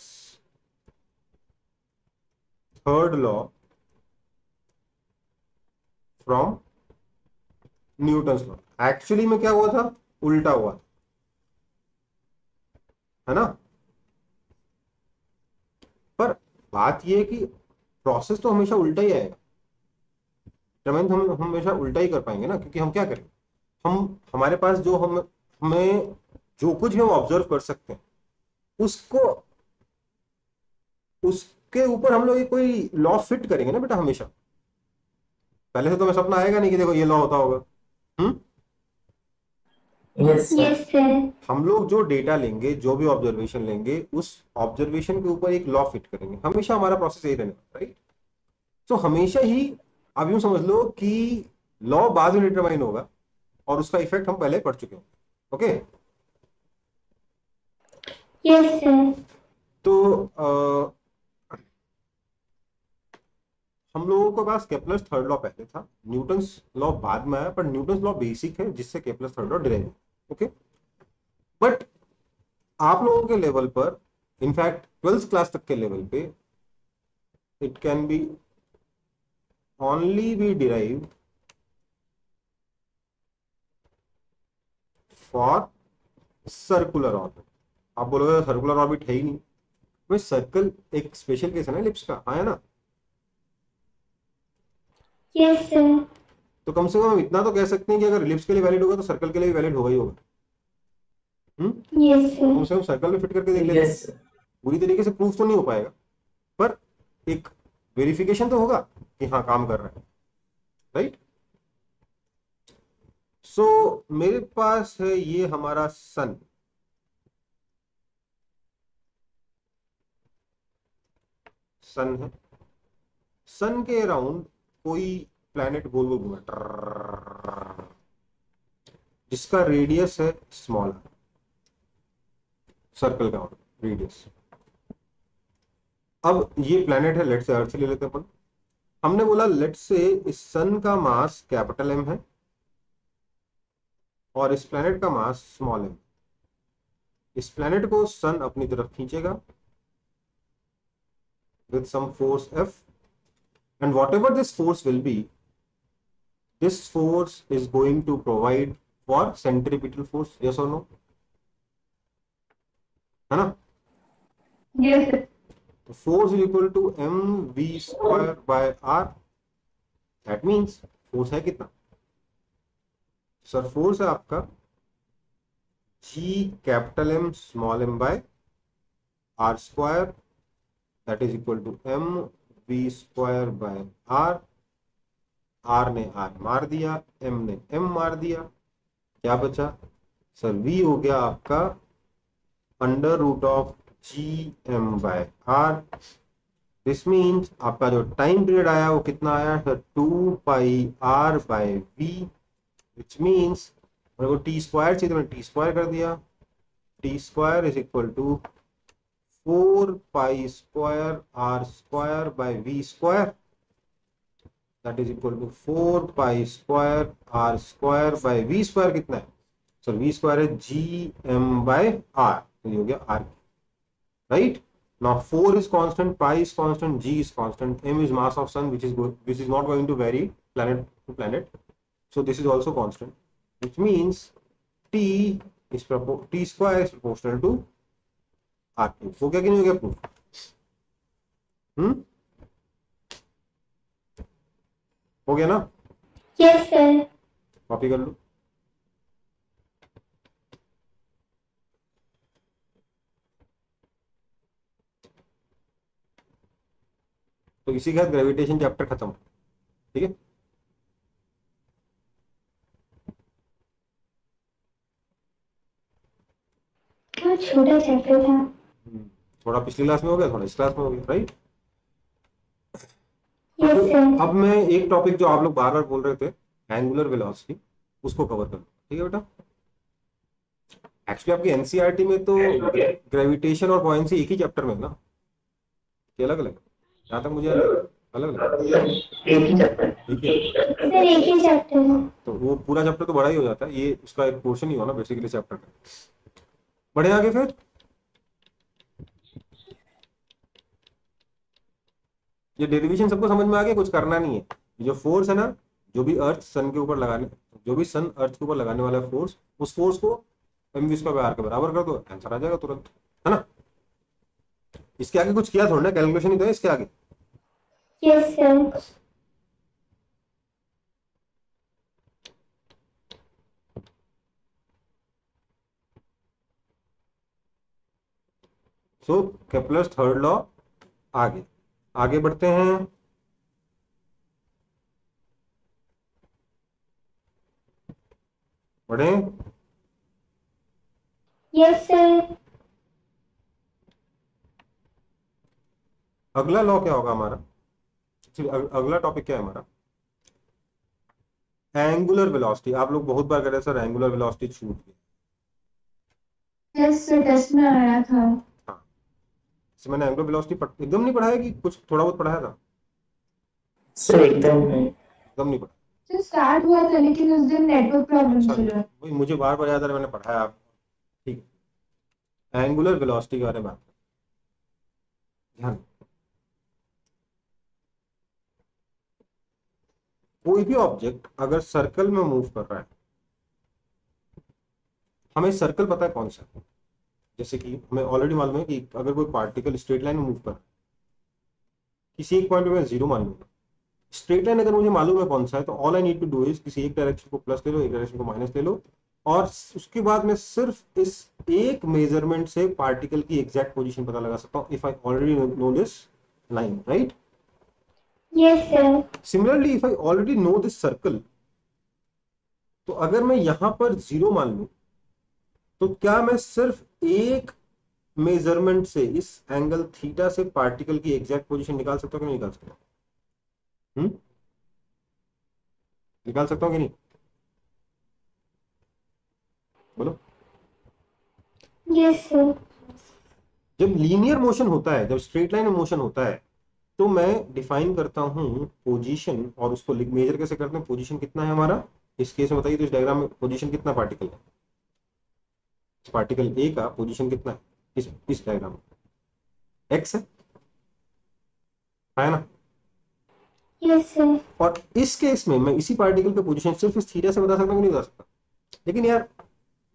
third law from Newton's law. Actually में क्या हुआ था? उल्टा हुआ था, है ना? पर बात यह है कि प्रोसेस तो हमेशा उल्टा ही आएगा, डिटरमाइन हम हमेशा उल्टा ही कर पाएंगे ना, क्योंकि हम क्या करें, हम हमारे पास जो हमें जो कुछ भी हम ऑब्जर्व कर सकते हैं उसको, उसके ऊपर हम लोग कोई लॉ फिट करेंगे ना बेटा हमेशा। पहले से तो हमें सपना आएगा नहीं कि देखो ये लॉ होता होगा। Yes sir. Yes, sir. हम लोग जो डेटा लेंगे, जो भी ऑब्जर्वेशन लेंगे, उस ऑब्जर्वेशन के ऊपर एक लॉ फिट करेंगे, हमेशा हमारा प्रोसेस यही रहने वाला, राइट? तो हमेशा ही आप यूं समझ लो कि लॉ बाद में डिटरमाइन होगा और उसका इफेक्ट हम पहले पढ़ चुके हैं। Okay, Yes, sir. तो हम लोगों के पास केप्लर्स थर्ड लॉ पहले था, न्यूटन्स लॉ बाद में आया, पर न्यूटन्स लॉ बेसिक है जिससे Kepler's third law derive. Okay, but आप लोगों के लेवल पर, इनफैक्ट 12th क्लास तक के लेवल पे, it can be only be derived for circular orbit. आप बोलोगे सर्कुलर ऑर्बिट है ही नहीं, भाई सर्कल एक स्पेशल केस है ना एलिप्स का, हाँ है ना। Yes, sir. तो कम से कम हम इतना तो कह सकते हैं कि अगर एलिप्स के लिए वैलिड होगा तो सर्कल के लिए भी वैलिड होगा ही होगा। Yes, sir. कम से कम सर्कल में फिट करके देख लेते हैं। Yes, sir. पूरी तरीके से प्रूफ तो नहीं हो पाएगा, पर एक वेरिफिकेशन तो होगा कि हाँ काम कर रहा है, राइट। सो मेरे पास है ये हमारा सन, सन है, सन के अराउंड कोई प्लैनेट गोल गोल घूमा जिसका रेडियस है स्मॉल, सर्कल का रेडियस। अब ये प्लैनेट है, लेट से अर्थ ले लेते हैं अपन। हमने बोला लेट से इस सन का मास कैपिटल एम है और इस प्लैनेट का मास स्मॉल एम। इस प्लैनेट को सन अपनी तरफ खींचेगा with some force F, and whatever this force will be, this force is going to provide for centripetal force, yes or no? है ना? Yes, sir. तो force is equal to mv square by r. That means force है कितना? Sir force है आपका g capital M small m by r square, that is equal to m v square by r. r ने r मार दिया, m ने m मार दिया, क्या बचा सर? v हो गया आपका under root of G M by R. This means आपका जो टाइम पीरियड आया वो कितना आया sir? 2 pi R by V, which means मेरे को टी स्क्वायर चाहिए तो मैंने टी स्क्वायर कर दिया। T square is equal to 4 pi square R square by V square, that is equal to 4 pi square R square by V square. कितना है sir? We square है जी एम बाय आर, तो ये हो गया R, right. Now 4 is constant, pi is constant, g is constant, m is mass of sun which is not going to vary planet to planet, so this is also constant, which means t square is proportional to r cube। हो गया कि नहीं हो गया proof? हो गया ना? Yes, sir. Copy कर लो। तो इसी के साथ ग्रेविटेशन चैप्टर खत्म, ठीक है। बहुत छोटा चैप्टर था। थोड़ा पिछली क्लास में हो गया, थोड़ा इस क्लास में हो गया, राइट। Yes, sir. अब मैं एक टॉपिक जो आप लोग बार बार बोल रहे थे, एंगुलर वेलोसिटी, उसको कवर कर, ठीक है बेटा। एक्चुअली आपकी एनसीईआरटी में तो ग्रेविटेशन और बॉयंसी एक ही चैप्टर में है ना, कि अलग अलग? जहाँ तक मुझे अलग अलग एक ही चैप्टर। ठीक है, सर एक ही चैप्टर है। तो वो पूरा चैप्टर तो बड़ा ही हो जाता है, ये उसका एक पोर्शन ही हो ना बेसिकली चैप्टर का। बढ़े आगे फिर। ये डेरिवेशन सबको समझ में आ गया, कुछ करना नहीं है। जो फोर्स है ना, जो भी अर्थ सन के ऊपर लगाने, जो भी सन अर्थ के ऊपर लगाने वाला है फोर्स, उस फोर्स को M V square by R के बराबर कर दो, आंसर आ जाएगा तुरंत, है ना। इसके आगे कुछ किया थोड़ा ना, कैलकुलेशन ही तो है इसके आगे। Yes, sir. सो केप्लर्स थर्ड लॉ, आगे आगे बढ़ते हैं। बढ़े? Yes, sir. अगला लॉ क्या होगा हमारा? अगला टॉपिक क्या है हमारा? Angular velocity. आप लोग बहुत बार कह रहे सर एंगुलर वेलोसिटी छूट गई। यस सर, टेस्ट में आया था। हाँ, मैंने एंगुलर वेलोसिटी एकदम नहीं पढ़ाया कि कुछ थोड़ा बहुत पढ़ाया था? सर एकदम नहीं। एकदम नहीं पढ़ा? सर स्टार्ट हुआ था लेकिन उस दिन नेटवर्क प्रॉब्लम अच्छा, चल रहा है। वही मुझे बार बार याद आ रहा है, मैंने पढ़ाया आप। ठीक है, एंगुलर वेलोसिटी के बारे में बात करें। ध्यान, कोई भी ऑब्जेक्ट अगर सर्कल में मूव कर रहा है, हमें सर्कल पता है कौन सा है। जैसे कि हमें ऑलरेडी मालूम है कि अगर कोई पार्टिकल स्ट्रेट लाइन में मूव कर रहा है, किसी एक पॉइंट पे मैं जीरो मान लूंगा। स्ट्रेट लाइन अगर मुझे मालूम है कौन सा है, तो all I need to do is किसी एक डायरेक्शन को प्लस ले लो, एक डायरेक्शन को माइनस ले लो, और उसके बाद मैं सिर्फ इस एक मेजरमेंट से पार्टिकल की एग्जैक्ट पोजीशन पता लगा सकता हूं, if I already know this line, right? Yes, sir. Similarly if I already know this circle, तो अगर मैं यहां पर जीरो मान लूं, तो क्या मैं सिर्फ एक मेजरमेंट से, इस एंगल थीटा से पार्टिकल की एग्जैक्ट पोजीशन निकाल सकता हूं कि नहीं निकाल सकता? निकाल सकता हूं कि नहीं? बोलो। Yes, sir. जब लीनियर मोशन होता है, जब स्ट्रेट लाइन में मोशन होता है, तो मैं डिफाइन करता हूं पोजीशन, और उसको मेजर कैसे करते हैं? पोजीशन कितना है हमारा इस केस में, बताइए। तो इस डायग्राम में पोजीशन कितना पार्टिकल है? पार्टिकल ए का पोजीशन कितना है इस डायग्राम में? एक्स है ना? Yes, sir. और इस केस में मैं इसी पार्टिकल का पोजीशन सिर्फ इस थीटा से बता सकता हूँ कि नहीं बता सकता? लेकिन यार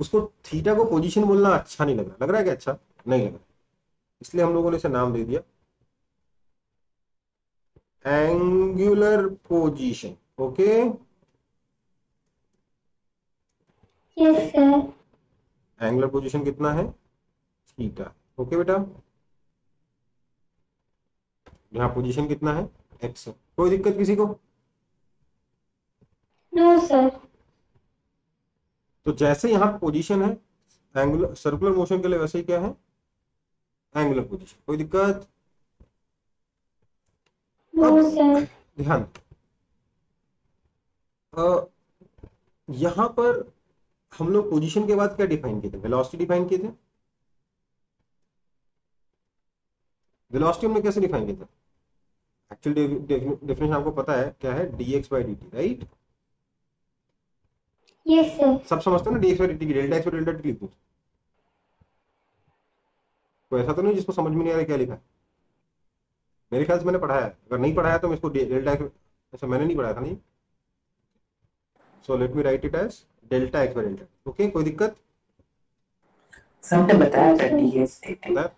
उसको थीटा को पोजीशन बोलना अच्छा नहीं लग रहा है क्या? अच्छा नहीं लग रहा, इसलिए हम लोगों ने इसे नाम दे दिया angular position. Okay, Yes, sir. Angular position कितना है? थीटा। ओके बेटा, यहाँ पोजीशन कितना है? एक्स। कोई दिक्कत किसी को? No, sir. तो जैसे यहाँ पोजीशन है एंगुलर सर्कुलर मोशन के लिए, वैसे ही क्या है? Angular position. कोई दिक्कत? No, sir. ध्यान, यहां पर हम लोग पोजीशन के बाद क्या डिफाइन किए थे? वेलोसिटी डिफाइन किए थे। वेलोसिटी हमने कैसे डिफाइन किया था? एक्चुअल डेफिनेशन आपको पता है क्या है? dx/dt, right? Yes, sir. सब समझते हैं ना dx/dt की डेल्टा x पर डेल्टा t लिखते हैं। तो ऐसा तो नहीं जिसको समझ में नहीं आ रहा क्या लिखा है? मेरे ख्याल से मैंने पढ़ाया है, अगर नहीं पढ़ाया तो मैं इसको डेल्टा x, अच्छा मैंने नहीं पढ़ाया था नहीं। So let me write it as delta x/डेल्टा। ओके, कोई दिक्कत? सर हमने बताया था डीएस dt।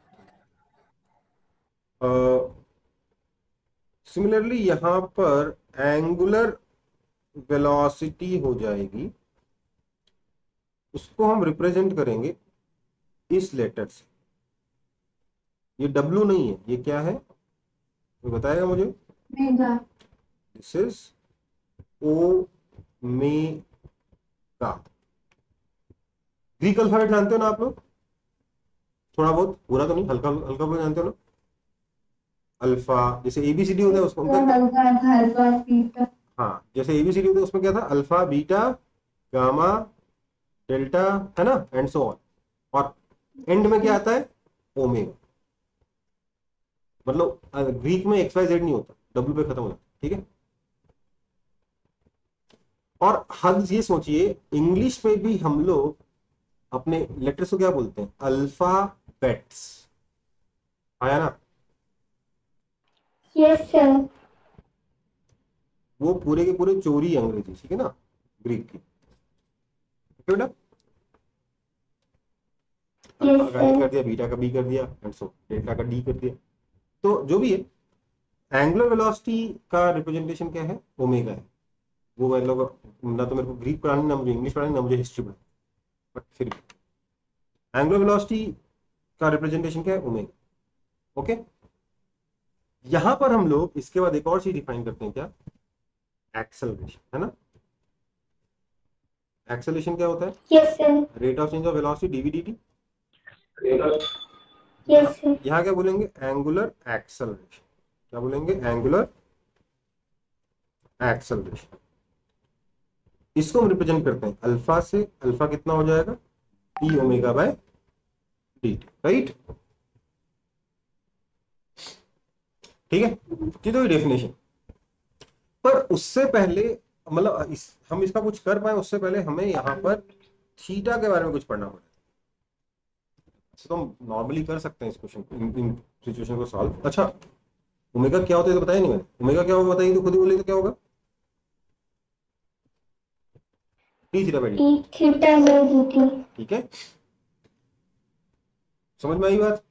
सिमिलरली यहां पर एंगुलर वेलोसिटी हो जाएगी, उसको हम रिप्रेजेंट करेंगे इस लेटर से। ये W नहीं है, ये क्या है? कोई बताएगा मुझे? Mega. This is omega. Greek alphabet जानते हो ना आप लोग? थोड़ा बहुत, पूरा तो नहीं, हल्का हल्का बहुत जानते हो ना? अल्फा जैसे ABCD होता है उसमें हाँ, जैसे ABCD होता है उसमें क्या था? अल्फा, बीटा, गामा, डेल्टा, है ना, एंड सो ऑन। और एंड में क्या आता है? ओमेगा। मतलब ग्रीक में XYZ नहीं होता, W पे खत्म हो जाता, ठीक है? और हद ये सोचिए, इंग्लिश में भी हम लोग अपने लेटर्स को क्या बोलते हैं? अल्फाबेट्स। आया ना? Yes, sir. वो पूरे के पूरे चोरी अंग्रेजी, ठीक है ना, ग्रीक की। बेटा Yes, अल्फा का A sir. कर दिया, बीटा का B कर दिया, एंड सो डेल्टा का D कर दिया। तो जो भी है, एंगुलर वेलोसिटी का रिप्रेजेंटेशन क्या है? ओमेगा है। वो मैं लोग, ना तो मेरे को ग्रीक पढ़ानी, ना मुझे इंग्लिश पढ़ानी, ना मुझे हिस्ट्री पढ़ानी, बट फिर भी एंगुलर वेलोसिटी का रिप्रेजेंटेशन क्या है? ओमेगा। ओके, यहां पर हम लोग इसके बाद एक और चीज डिफाइन करते हैं, क्या? एक्सेलरेशन, है ना? एक्सेलरेशन क्या होता है? Yes, sir. Rate of change of velocity dv/dt। Yes, sir. यहां क्या बोलेंगे? Angular acceleration. क्या बोलेंगे? Angular acceleration. इसको हम रिप्रेजेंट करते हैं अल्फा से। अल्फा कितना हो जाएगा? d omega by dt, right? ठीक है, ये तो डेफिनेशन। पर उससे पहले मतलब हम इसका कुछ कर पाए उससे पहले हमें यहाँ पर थीटा के बारे में कुछ पढ़ना पड़ेगा। तो हम नॉर्मली कर सकते हैं इस क्वेश्चन इन सिचुएशन को सॉल्व। अच्छा, ओमेगा क्या होता है तो बताया नहीं मैंने। ओमेगा क्या होगा बताइए तो खुद ही बोलिए तो क्या होगा। D theta by D. D theta by dt। ठीक है, समझ में आई बात।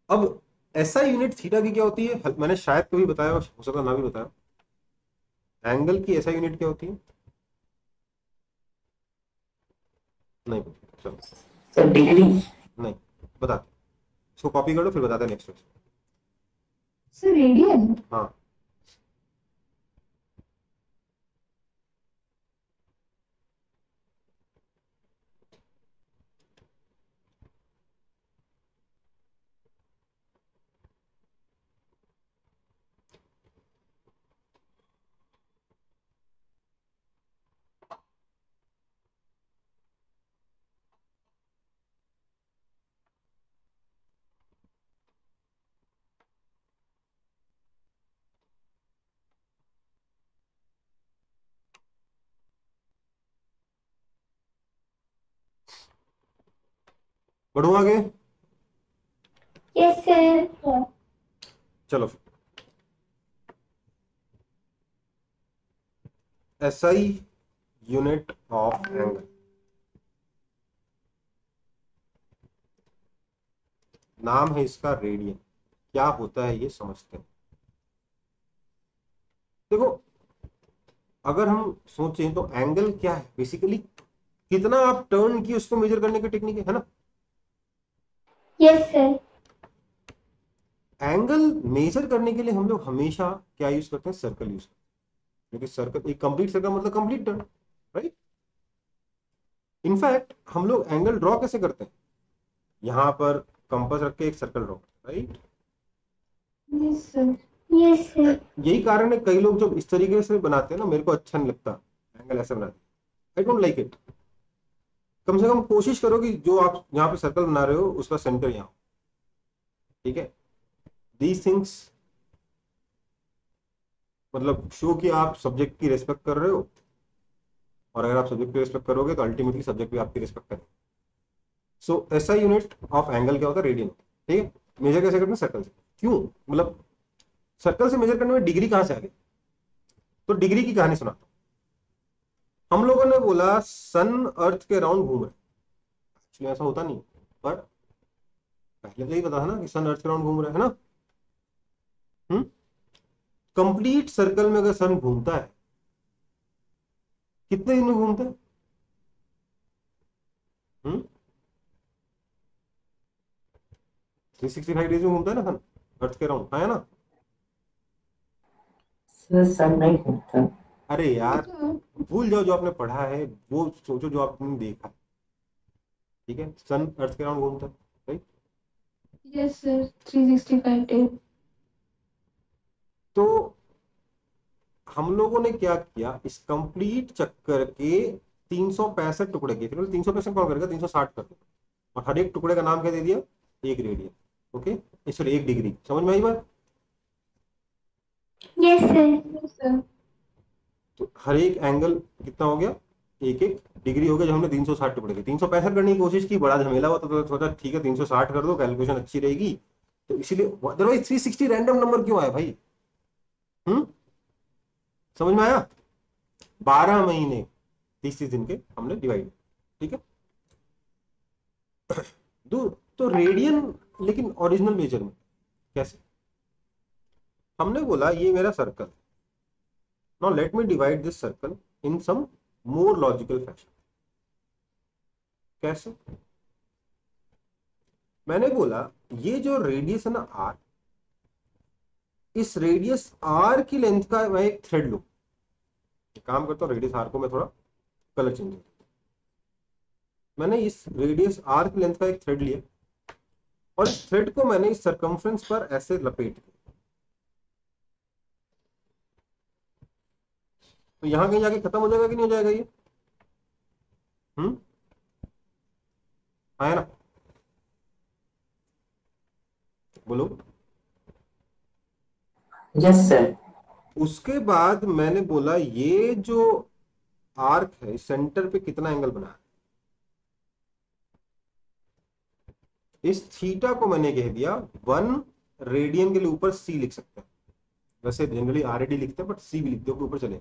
अब एसआई यूनिट थीटा की क्या होती है मैंने शायद कभी बताया, हो सकता ना भी बताया। एंगल की एसआई यूनिट क्या होती है? नहीं चलो सर डिग्री। नहीं बताते, इसको कॉपी कर लो फिर बताते हैं नेक्स्ट। Sir radian. हाँ बढ़ू आगे। Yes sir. चलो एसआई यूनिट ऑफ एंगल, नाम है इसका रेडियन। क्या होता है ये समझते हैं। देखो अगर हम सोचें तो एंगल क्या है बेसिकली, कितना आप टर्न की उसको मेजर करने की टेक्निक है ना। Yes sir. एंगल मेजर करने के लिए हम लोग हमेशा क्या यूज करते हैं? सर्कल यूज करते हैं, क्योंकि सर्कल एक कंप्लीट सर्कल मतलब कंप्लीट टर्न, राइट। इनफैक्ट हम लोग एंगल ड्रॉ कैसे करते हैं? यहां पर कंपास रख के एक सर्कल ड्रॉ करते हैं, right. Yes sir. Yes sir. यही कारण है कई लोग जब इस तरीके से बनाते हैं ना, मेरे को अच्छा नहीं लगता एंगल ऐसे बनाते, आई डोंट लाइक इट। कम से कम कोशिश करो कि जो आप यहाँ पे सर्कल बना रहे हो उसका सेंटर यहाँ हो, ठीक है। दीज थिंग्स मतलब शो कि आप सब्जेक्ट की रेस्पेक्ट कर रहे हो, और अगर आप सब्जेक्ट की रेस्पेक्ट करोगे तो अल्टीमेटली सब्जेक्ट भी आपकी रेस्पेक्ट करेगा। सो ऐसा यूनिट ऑफ एंगल क्या होता है? रेडियन, ठीक है। मेजर कैसे करते हैं? सर्कल से। क्यों? मतलब सर्कल से मेजर करने में डिग्री कहां से आ गई? तो डिग्री की कहानी सुनाता हूं। हम लोगों ने बोला सन अर्थ के राउंड घूम रहे, एक्चुअली ऐसा होता नहीं, पर पहले तो यही पता था ना कि सन अर्थ के राउंड घूम रहा है ना। कंप्लीट सर्कल में अगर सन घूमता है कितने दिन में घूमता है? 365 डेज में घूमता है ना सन अर्थ के राउंड, है ना। सर सन नहीं घूमता। अरे यार भूल जाओ जो आपने पढ़ा है, वो सोचो जो आपने देखा है, ठीक है। सन अर्थ के राउंड घूमता है, राइट। Yes sir 365 days. तो हम लोगों ने क्या किया, इस कंप्लीट चक्कर के 365 टुकड़े किए, 365 कौन करेगा? 360 कर दो, और हर एक टुकड़े का नाम क्या दे दिया? एक रेडियन, ओके। सॉरी एक डिग्री। समझ में आई बात? Yes sir. Yes sir. तो हर एक एंगल कितना हो गया? एक एक डिग्री हो गया। जब हमने 360 टुकड़े के 365 करने की कोशिश की, बड़ा झमेला हुआ तो सोचा ठीक है 360 कर दो, कैलकुलेशन अच्छी रहेगी। तो इसीलिए अदरवाइज 360 रैंडम नंबर क्यों आया भाई? समझ में आया? 12 महीने 30 दिन के हमने डिवाइड, ठीक है। दो तो रेडियन, लेकिन ओरिजिनल मेजरमेंट कैसे? हमने बोला ये मेरा circle, now let me divide this circle in some more logical fashion. कैसे? मैंने बोला ये जो रेडियस है ना आर, इस रेडियस आर की लेंथ का मैं एक थ्रेड लूं। काम करता हूं, रेडियस आर को मैं थोड़ा कलर चेंज करता हूं। मैंने इस रेडियस आर की लेंथ का एक थ्रेड लिया, और इस थ्रेड को मैंने इस सरकमफ्रेंस पर ऐसे लपेट दिया। तो यहां कहीं जाके खत्म हो जाएगा कि नहीं हो जाएगा ये? आया ना? बोलो। Yes sir. उसके बाद मैंने बोला ये जो आर्क है सेंटर पे कितना एंगल बना है, इस थीटा को मैंने कह दिया 1 रेडियन के लिए ऊपर सी लिख सकते हैं, वैसे जनरली आरएडी लिखते हैं बट सी भी लिखते हो ऊपर चले,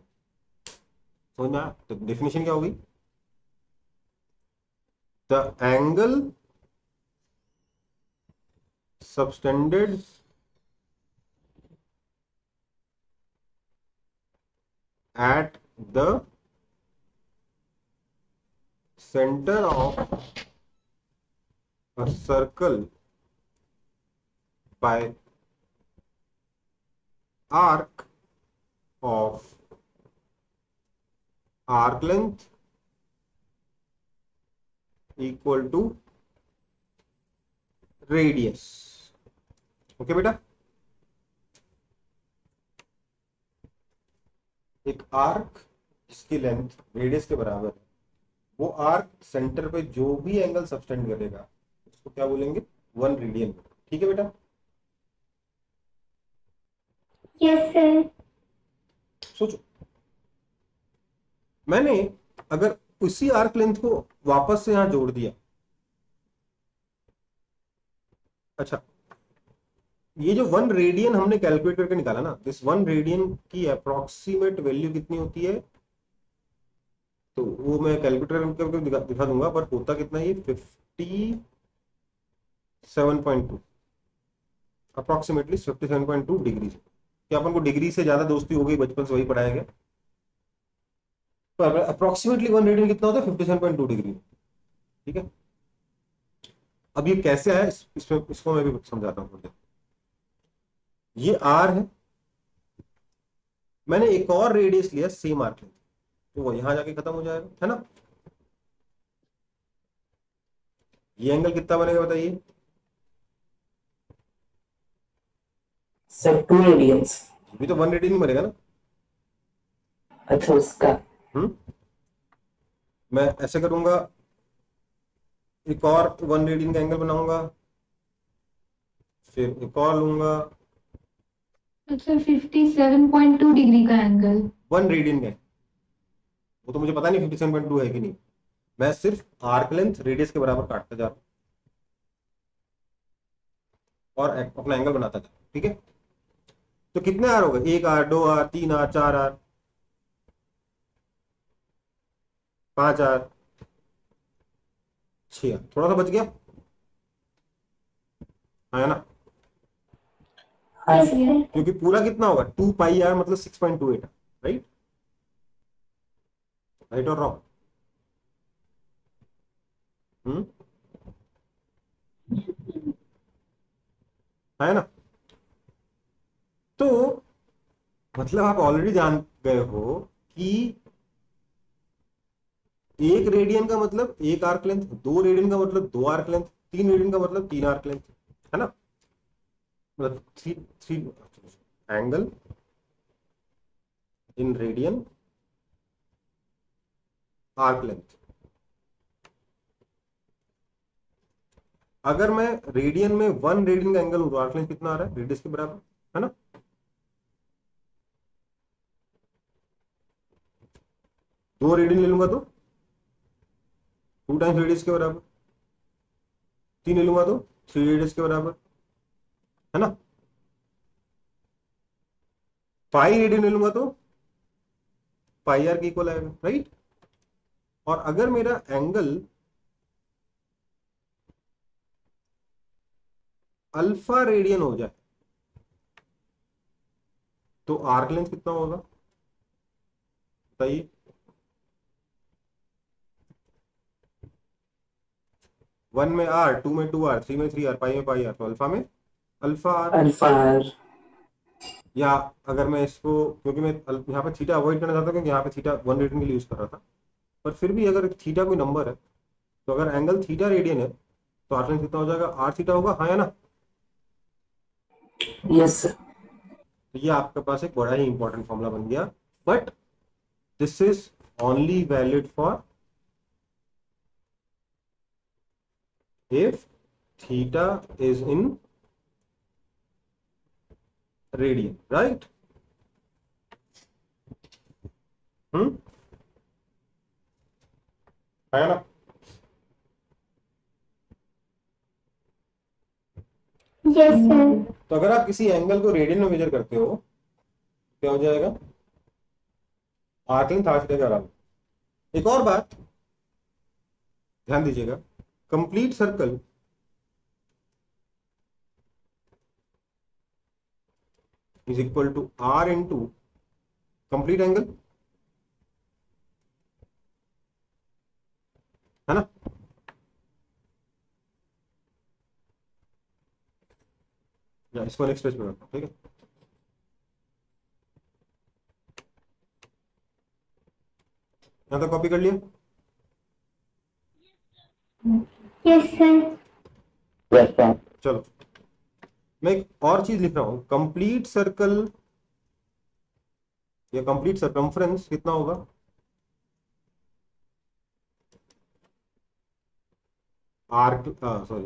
समझ में आया? तो डेफिनेशन क्या होगी, the angle subtended at the center of a circle by arc of arc length equal to radius. Okay बेटा, एक आर्क जिसकी लेंथ रेडियस के बराबर है, वो आर्क सेंटर पे जो भी एंगल सबटेंड करेगा उसको क्या बोलेंगे, 1 रेडियन। ठीक है बेटा, यस सर। सोचो मैंने अगर उसी आर्क लेंथ को वापस से यहां जोड़ दिया, अच्छा ये जो 1 रेडियन हमने कैलकुलेट करके निकाला ना, दिस 1 रेडियन की अप्रोक्सीमेट वैल्यू कितनी होती है, तो वो मैं कैलकुलेटर करके दिखा दूंगा, पर होता कितना है, 57.2 अप्रोक्सीमेटली 57.2 डिग्री। क्या अपन को डिग्री से ज्यादा दोस्ती हो गई, बचपन से वही पढ़ाया गया, पर अप्रोक्सीमेटली 1 रेडियन कितना होता है, 57.2 डिग्री। ठीक है, अब ये कैसे आया इसको मैं भी समझाता हूँ। ये आर है, मैंने एक और रेडियस लिया सेम आर्क लेंथ, तो वो यहां जाके खत्म हो जाएगा, है ना। ये एंगल कितना बनेगा बताइए, सर 2 रेडियंस। भी तो 1 रेडियन बनेगा ना। अच्छा उसका। मैं ऐसे करूंगा, एक और 1 रेडियन का एंगल बनाऊंगा, फिर एक और लूंगा, सर 57.2 डिग्री का एंगल। 1 रेडियन का है, वो तो मुझे पता नहीं 57.2 है कि नहीं, मैं सिर्फ आर्क लेंथ रेडियस के बराबर काटता जा रहा हूं और अपना एंगल बनाता जा रहा हूं। ठीक है, तो कितने आर होगा, 1 R, 2 R, 3 R, 4 R, 5 R, 6 R, थोड़ा सा बच गया, है ना, हाँ यस सर। सर। क्योंकि पूरा कितना होगा 2 पाई आर मतलब 6.28, राइट, राइट और रॉन्ग, है ना। तो मतलब आप ऑलरेडी जान गए हो कि 1 रेडियन का मतलब 1 आर्क लेंथ, 2 रेडियन का मतलब 2 आर्क लेंथ, 3 रेडियन का मतलब 3 आर्क लेंथ, है ना, मतलब three three angle in radian arc length. अगर मैं रेडियन में 1 रेडियन का एंगल हूं तो आर्क लेंथ कितना आ रहा है, रेडियस के बराबर, है ना। 2 रेडियन ले लूंगा तो 2 टाइम्स रेडियस के बराबर, 3 ले लूंगा तो 3 रेडियस के बराबर, है ना। 5 रेडियन ले लूंगा तो पाई आर के इक्वल आएगा, राइट। और अगर मेरा एंगल अल्फा रेडियन हो जाए तो आर्क लेंथ कितना होगा बताइए, 1 में आर, 2 में 2 आर, 3 में 3 आर, पाई में पाई आर, तो अल्फा में अल्फा आर। Alpha R. या अगर मैं इसको, क्योंकि मैं यहाँ पे थीटा अवॉइड करना चाहता हूँ क्योंकि यहाँ पे थीटा 1 रेडियन के लिए यूज कर रहा था, पर फिर भी अगर थीटा कोई नंबर है तो अगर एंगल थीटा रेडियन है तो आर्क लेंथ कितना हो जाएगा, आर थीटा होगा, हाँ या ना। Yes sir. तो ये आपके पास एक बड़ा ही इंपॉर्टेंट फॉर्मूला बन गया, but this is only valid for if theta is in radian, right? है ना? yes sir, तो अगर आप किसी एंगल को रेडियन में मेजर करते हो, क्या हो जाएगा? आर्क लेंथ आर थीटा के बराबर। एक और बात ध्यान दीजिएगा, complete circle is equal to R into complete angle, है ना? इसको एक्सप्रेस में रखो, ठीक है? यहां तक कॉपी कर लिया? yes sir, Yes, sir. चलो, मैं एक और चीज लिख रहा हूं, कंप्लीट सर्कल या कंप्लीट सरकमफ्रेंस कितना होगा? Arc, sorry,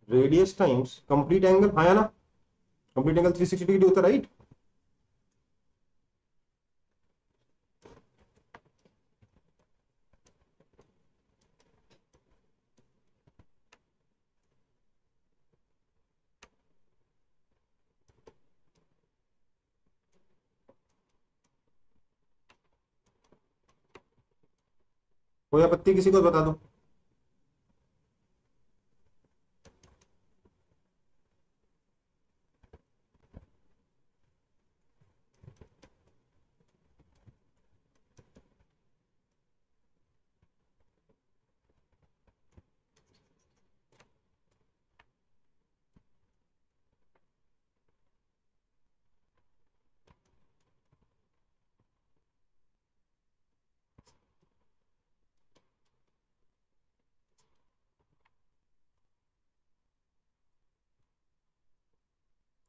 radius times complete angle, हाँ, है ना? कंप्लीट एंगल 360 डिग्री होता है, राइट? कोई आपत्ति किसी को बता दो।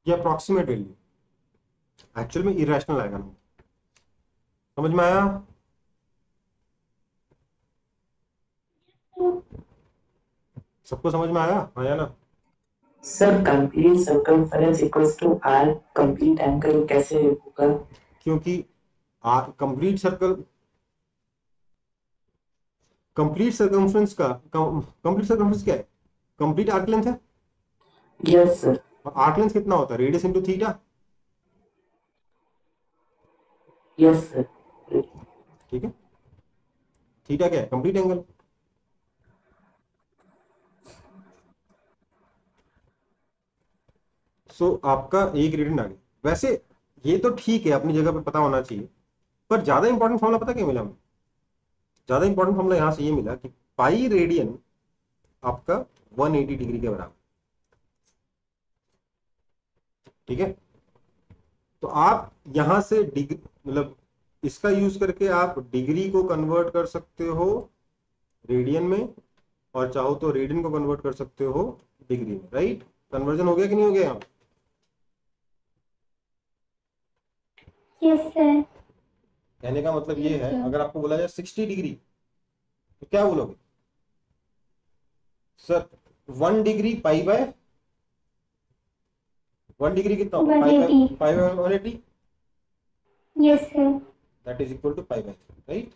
ये अप्रोक्सीमेट वैल्यू, एक्चुअल में इरेशनल आएगा ना। समझ में आया? सबको समझ में आया? आया ना? Sir, complete circumference equals to R complete angle कैसे होगा? क्योंकि कंप्लीट सर्कल, कंप्लीट सर्कमफ्रेंस का कंप्लीट सर्कमफ्रेंस क्या है? कंप्लीट आर्क लेंथ है। Yes, sir. और आर्क लेंथ कितना होता है? Radius into theta, Yes, sir. ठीक है? थीटा क्या है? Complete angle. सो आपका एक रेडियन आ गया। वैसे ये तो ठीक है, अपनी जगह पे पता होना चाहिए, पर ज्यादा इंपॉर्टेंट फॉर्मूला पता क्या मिला हमें? ज्यादा इंपॉर्टेंट फॉर्मूला यहां से ये मिला कि पाई रेडियन आपका 180 डिग्री के बराबर, ठीक है? तो आप यहां से डिग्री, मतलब इसका यूज करके आप डिग्री को कन्वर्ट कर सकते हो रेडियन में, और चाहो तो रेडियन को कन्वर्ट कर सकते हो डिग्री में, राइट? कन्वर्जन हो गया कि नहीं हो गया यहाँ? yes sir, कहने का मतलब ये Yes, है, sir. अगर आपको बोला जाए 60 डिग्री, तो क्या बोलोगे? Sir 1 degree pi by 1 degree कितना होगा? 180, pi by 180, yes sir, that is equal to pi by 3, राइट?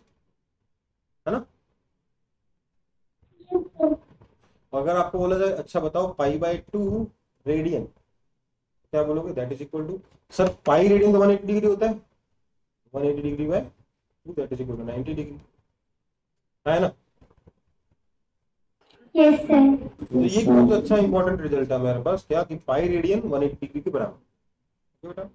है ना? yes sir, अगर आपको बोला जाए अच्छा बताओ पाई बाय 2 रेडियन, क्या बोलोगे? That is equal to, sir pi radian तो 180 डिग्री होता है, 180 degree by 2 that is equal to 90 degree, है ना? yes sir, तो ये बहुत अच्छा इंपॉर्टेंट रिजल्ट है मेरे पास, क्या कि पाई रेडियन 180 डिग्री के बराबर। ठीक है बेटा?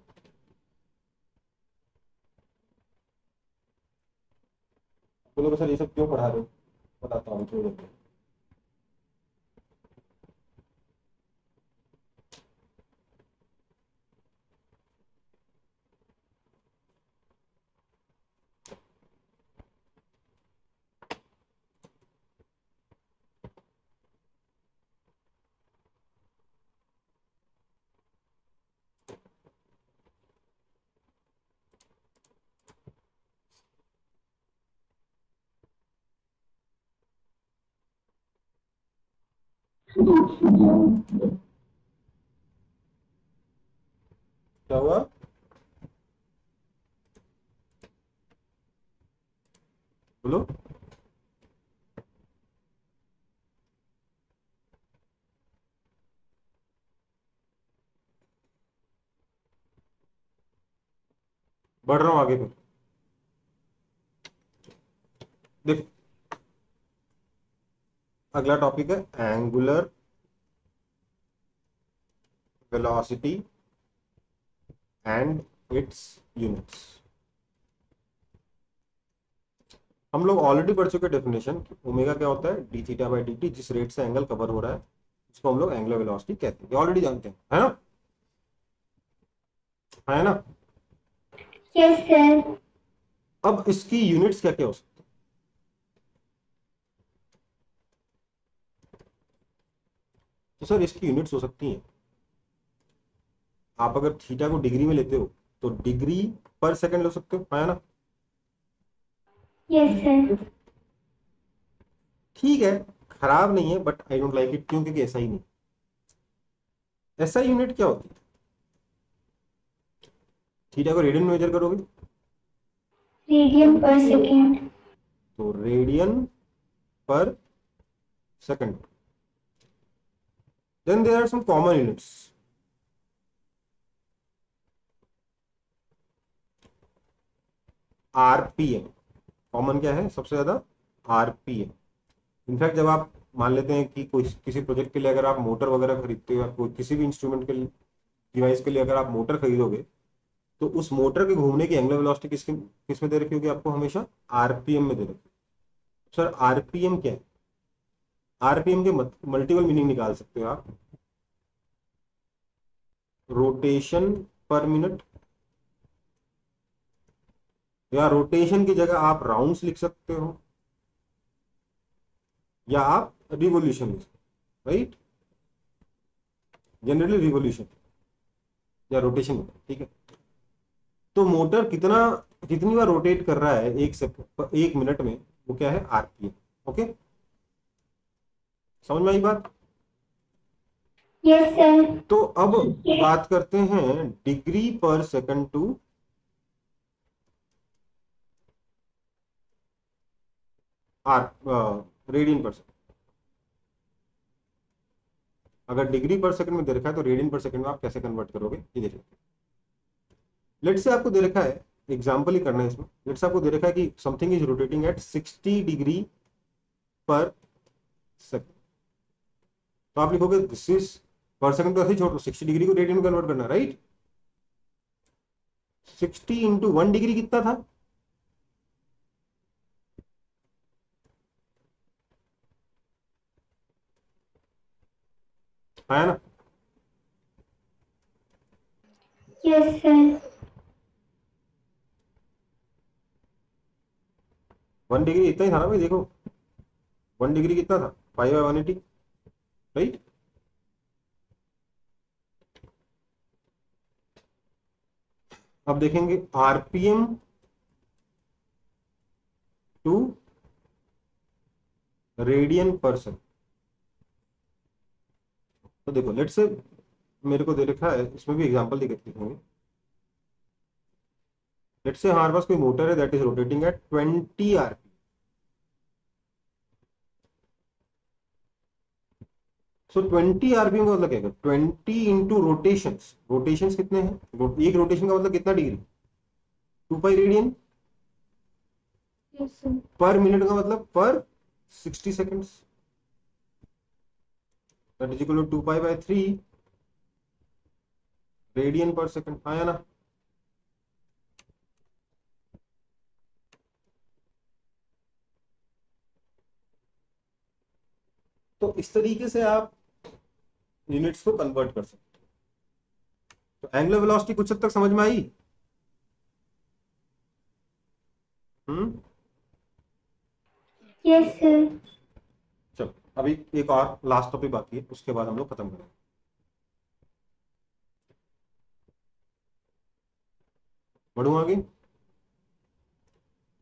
बोलोगे सर ये सब क्यों पढ़ा रहे हो? बताता हूँ थोड़ी देर में। क्या हुआ? बोलो। बढ़ रहा हूं आगे फिर। देख, अगला टॉपिक है angular velocity and it's units. हम लोग ऑलरेडी पढ़ चुके डेफिनेशन, ओमेगा क्या होता है, D theta by D T, जिस रेट से एंगल कवर हो रहा है उसको हम लोग एंगुलर वेलोसिटी कहते हैं, ऑलरेडी जानते हैं, है ना, है ना। Yes sir. अब इसकी यूनिट्स क्या क्या हो सकती है? तो सर इसकी यूनिट्स हो सकती हैं, आप अगर थीटा को डिग्री में लेते हो तो डिग्री पर सेकंड ले सकते हो, है ना। Yes sir. ठीक है, खराब नहीं है, but I don't like it, क्यों, क्योंकि ऐसा ही नहीं। ऐसा यूनिट क्या होती है? थीटा को रेडियन में मेजर करोगे रेडियन पर सेकेंड। तो रेडियन पर second. Then there are some common units. RPM common क्या है सबसे ज्यादा? आरपीएम। इनफैक्ट जब आप मान लेते हैं कि कोई किसी प्रोजेक्ट के लिए अगर आप मोटर वगैरह खरीदते हो या कोई किसी भी इंस्ट्रूमेंट के लिए, डिवाइस के लिए अगर आप मोटर खरीदोगे तो उस मोटर के घूमने की एंगुलर वेलोसिटी किस में दे रखी होगी आपको? हमेशा आरपीएम में दे रखी। सर आरपीएम क्या है? आरपीएम के मल्टीपल मीनिंग निकाल सकते हो आप। रोटेशन पर मिनट, या रोटेशन की जगह आप राउंड्स लिख सकते हो, या आप रिवोल्यूशन लिख सकते हो, राइट। जनरली रिवोल्यूशन या रोटेशन, ठीक है। तो मोटर कितनी बार रोटेट कर रहा है एक मिनट में, वो क्या है? आरपीएम। ओके, समझ में आई बात? Yes sir. तो अब बात करते हैं डिग्री पर सेकंड टू आर रेडियन पर सेकंड। अगर डिग्री पर सेकंड में दे रखा है तो रेडियन पर सेकंड में आप कैसे कन्वर्ट करोगे, ये देखिए। लेट से आपको दे रखा है, एग्जांपल ही करना है इसमें। लेट से आपको दे रखा है कि something is rotating at 60 degree पर सेकंड, तो आप लिखोगे दिस इज पर सेकंड, तो ऐसे ही छोड़ दो, 60 डिग्री को रेडियन में कन्वर्ट करना, राइट। 60 इंटू 1 डिग्री कितना था? आया ना? Yes sir. 1 डिग्री इतना ही था ना भाई, देखो 1 डिग्री कितना था? 5/180, राइट। अब देखेंगे आरपीएम टू रेडियन पर सेकंड। तो देखो लेट से मेरे को दे रखा है, इसमें भी एग्जांपल दिखेंगे। लेट से हमारे पास कोई मोटर है that is rotating at 20 RPM. So 20 RPM का मतलब क्या है? 20 इंटू रोटेशंस। रोटेशंस कितने हैं? एक रोटेशन का मतलब कितना degree? 2 pi radian. Yes sir. Per minute का मतलब per 60 seconds, that is equal to 2 पाई/3 रेडियन पर सेकंड, आया ना। तो इस तरीके से आप यूनिट्स को कन्वर्ट कर सकते हो। तो एंगुलर वेलोसिटी कुछ हद तक समझ में आई? हम्म। Yes sir. चलो अभी एक और लास्ट टॉपिक बाकी है, उसके बाद हम लोग खत्म करेंगे। बढ़ू आगे।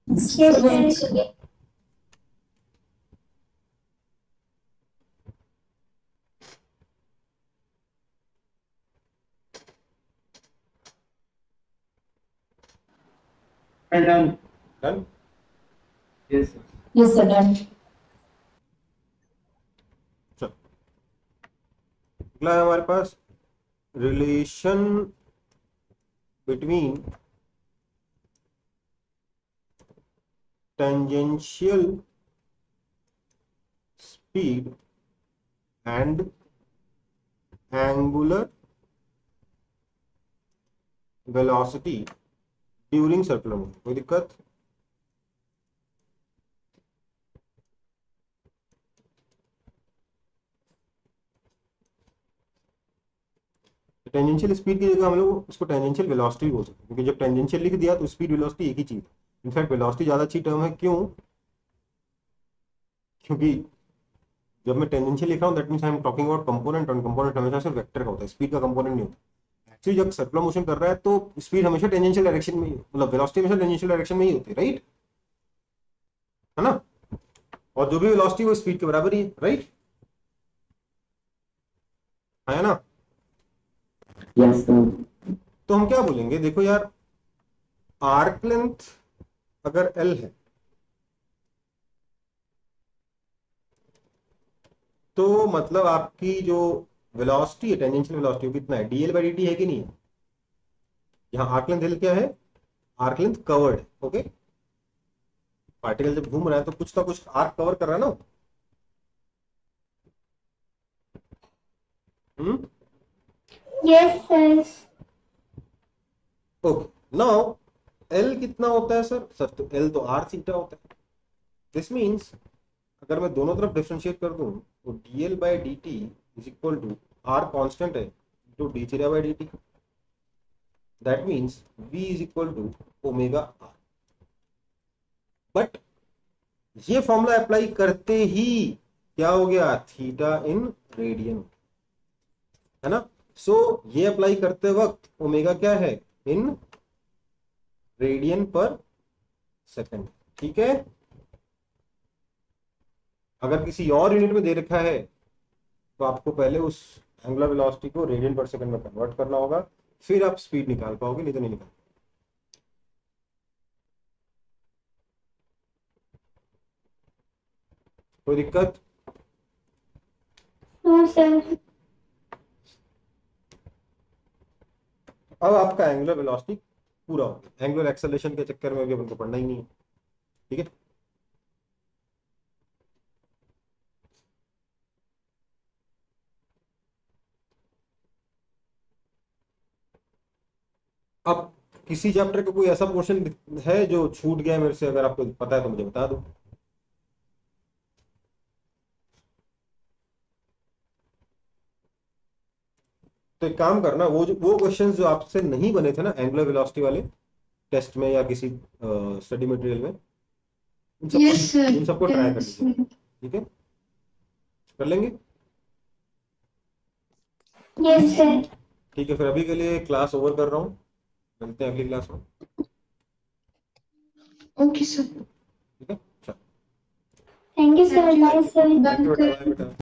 Yes sir. Madam, done. Yes, sir. Yes, sir. Done. चलो अगला है हमारे पास relation between tangential speed and angular velocity during circular motion. कोई दिक्कत? टेंजेंशियल स्पीड की जगह हम लोग उसको टेंजेंशियल वेलोसिटी भी बोल सकते हैं, क्योंकि जब टेंजेंशियल लिख दिया तो स्पीड वेलोसिटी एक ही चीज है। इनफैक्ट वेलोसिटी ज्यादा अच्छी टर्म है। क्यों? क्योंकि जब मैं टेंजेंशियल लिख रहा हूँ that means I am talking about component, और कंपोनेंट हमेशा सिर्फ वेक्टर का होता है, स्पीड का कंपोनेंट नहीं होता। एक्चुअली जब सर्कुलर मोशन कर रहा है तो स्पीड हमेशा टेंजेंशियल डायरेक्शन में ही, मतलब वेलोसिटी हमेशा टेंजेंशियल डायरेक्शन में ही होती है, राइट? है ना? और जो भी वेलोसिटी वो स्पीड के बराबर ही है, राइट? है ना? Yes, sir. तो हम क्या बोलेंगे, देखो यार, आर्क लेंथ अगर L है तो मतलब आपकी जो वेलोसिटी है, टेंजेंशियल वेलोसिटी, वो कितना है? dl/dt है कि नहीं है? यहाँ आर्क लेंथ L क्या है? आर्क लेंथ कवर्ड है, ओके? पार्टिकल जब घूम रहा है तो कुछ ना कुछ आर्क कवर कर रहा है ना। Yes, sir. Okay, now L कितना होता है सर? सर तो L तो r थीटा होता है। दिस मीन्स अगर मैं दोनों तरफ डिफरेंशिएट कर दूं तो dl/dt is equal to r constant है तो d(θ/dt). That means v is equal to omega r। But ये फॉर्मूला अप्लाई करते ही क्या हो गया? थीटा इन रेडियन, है ना? सो ये अप्लाई करते वक्त ओमेगा क्या है? इन रेडियन पर सेकंड, ठीक है? अगर किसी और यूनिट में दे रखा है तो आपको पहले उस एंगुलर वेलोसिटी को रेडियन पर सेकंड में कन्वर्ट करना होगा, फिर आप स्पीड निकाल पाओगे, नहीं तो नहीं निकाल। कोई दिक्कत? No, sir. अब आपका एंगुलर वेलोसिटी पूरा हो गया। एंगुलर एक्सेलरेशन के चक्कर में अभी अपन को पढ़ना ही नहीं है, ठीक है? अब किसी चैप्टर का कोई ऐसा पोर्शन है जो छूट गया है मेरे से? अगर आपको पता है तो मुझे बता दो। तो एक काम करना, वो क्वेश्चंस जो आपसे नहीं बने थे ना एंगुलर वेलोसिटी वाले टेस्ट में या किसी स्टडी मटेरियल में, Yes, sir. इन सबको ट्राई कर Yes, लीजिए, sir. ठीक है? कर लेंगे? Yes, sir. ठीक है, फिर अभी के लिए क्लास ओवर कर रहा हूँ, मिलते हैं अगली क्लास में, Okay, sir. ठीक है? चलो, Thank you, sir. Thank you. Bye, sir. Thank Done, you बेटा, sir. बाय बेटा।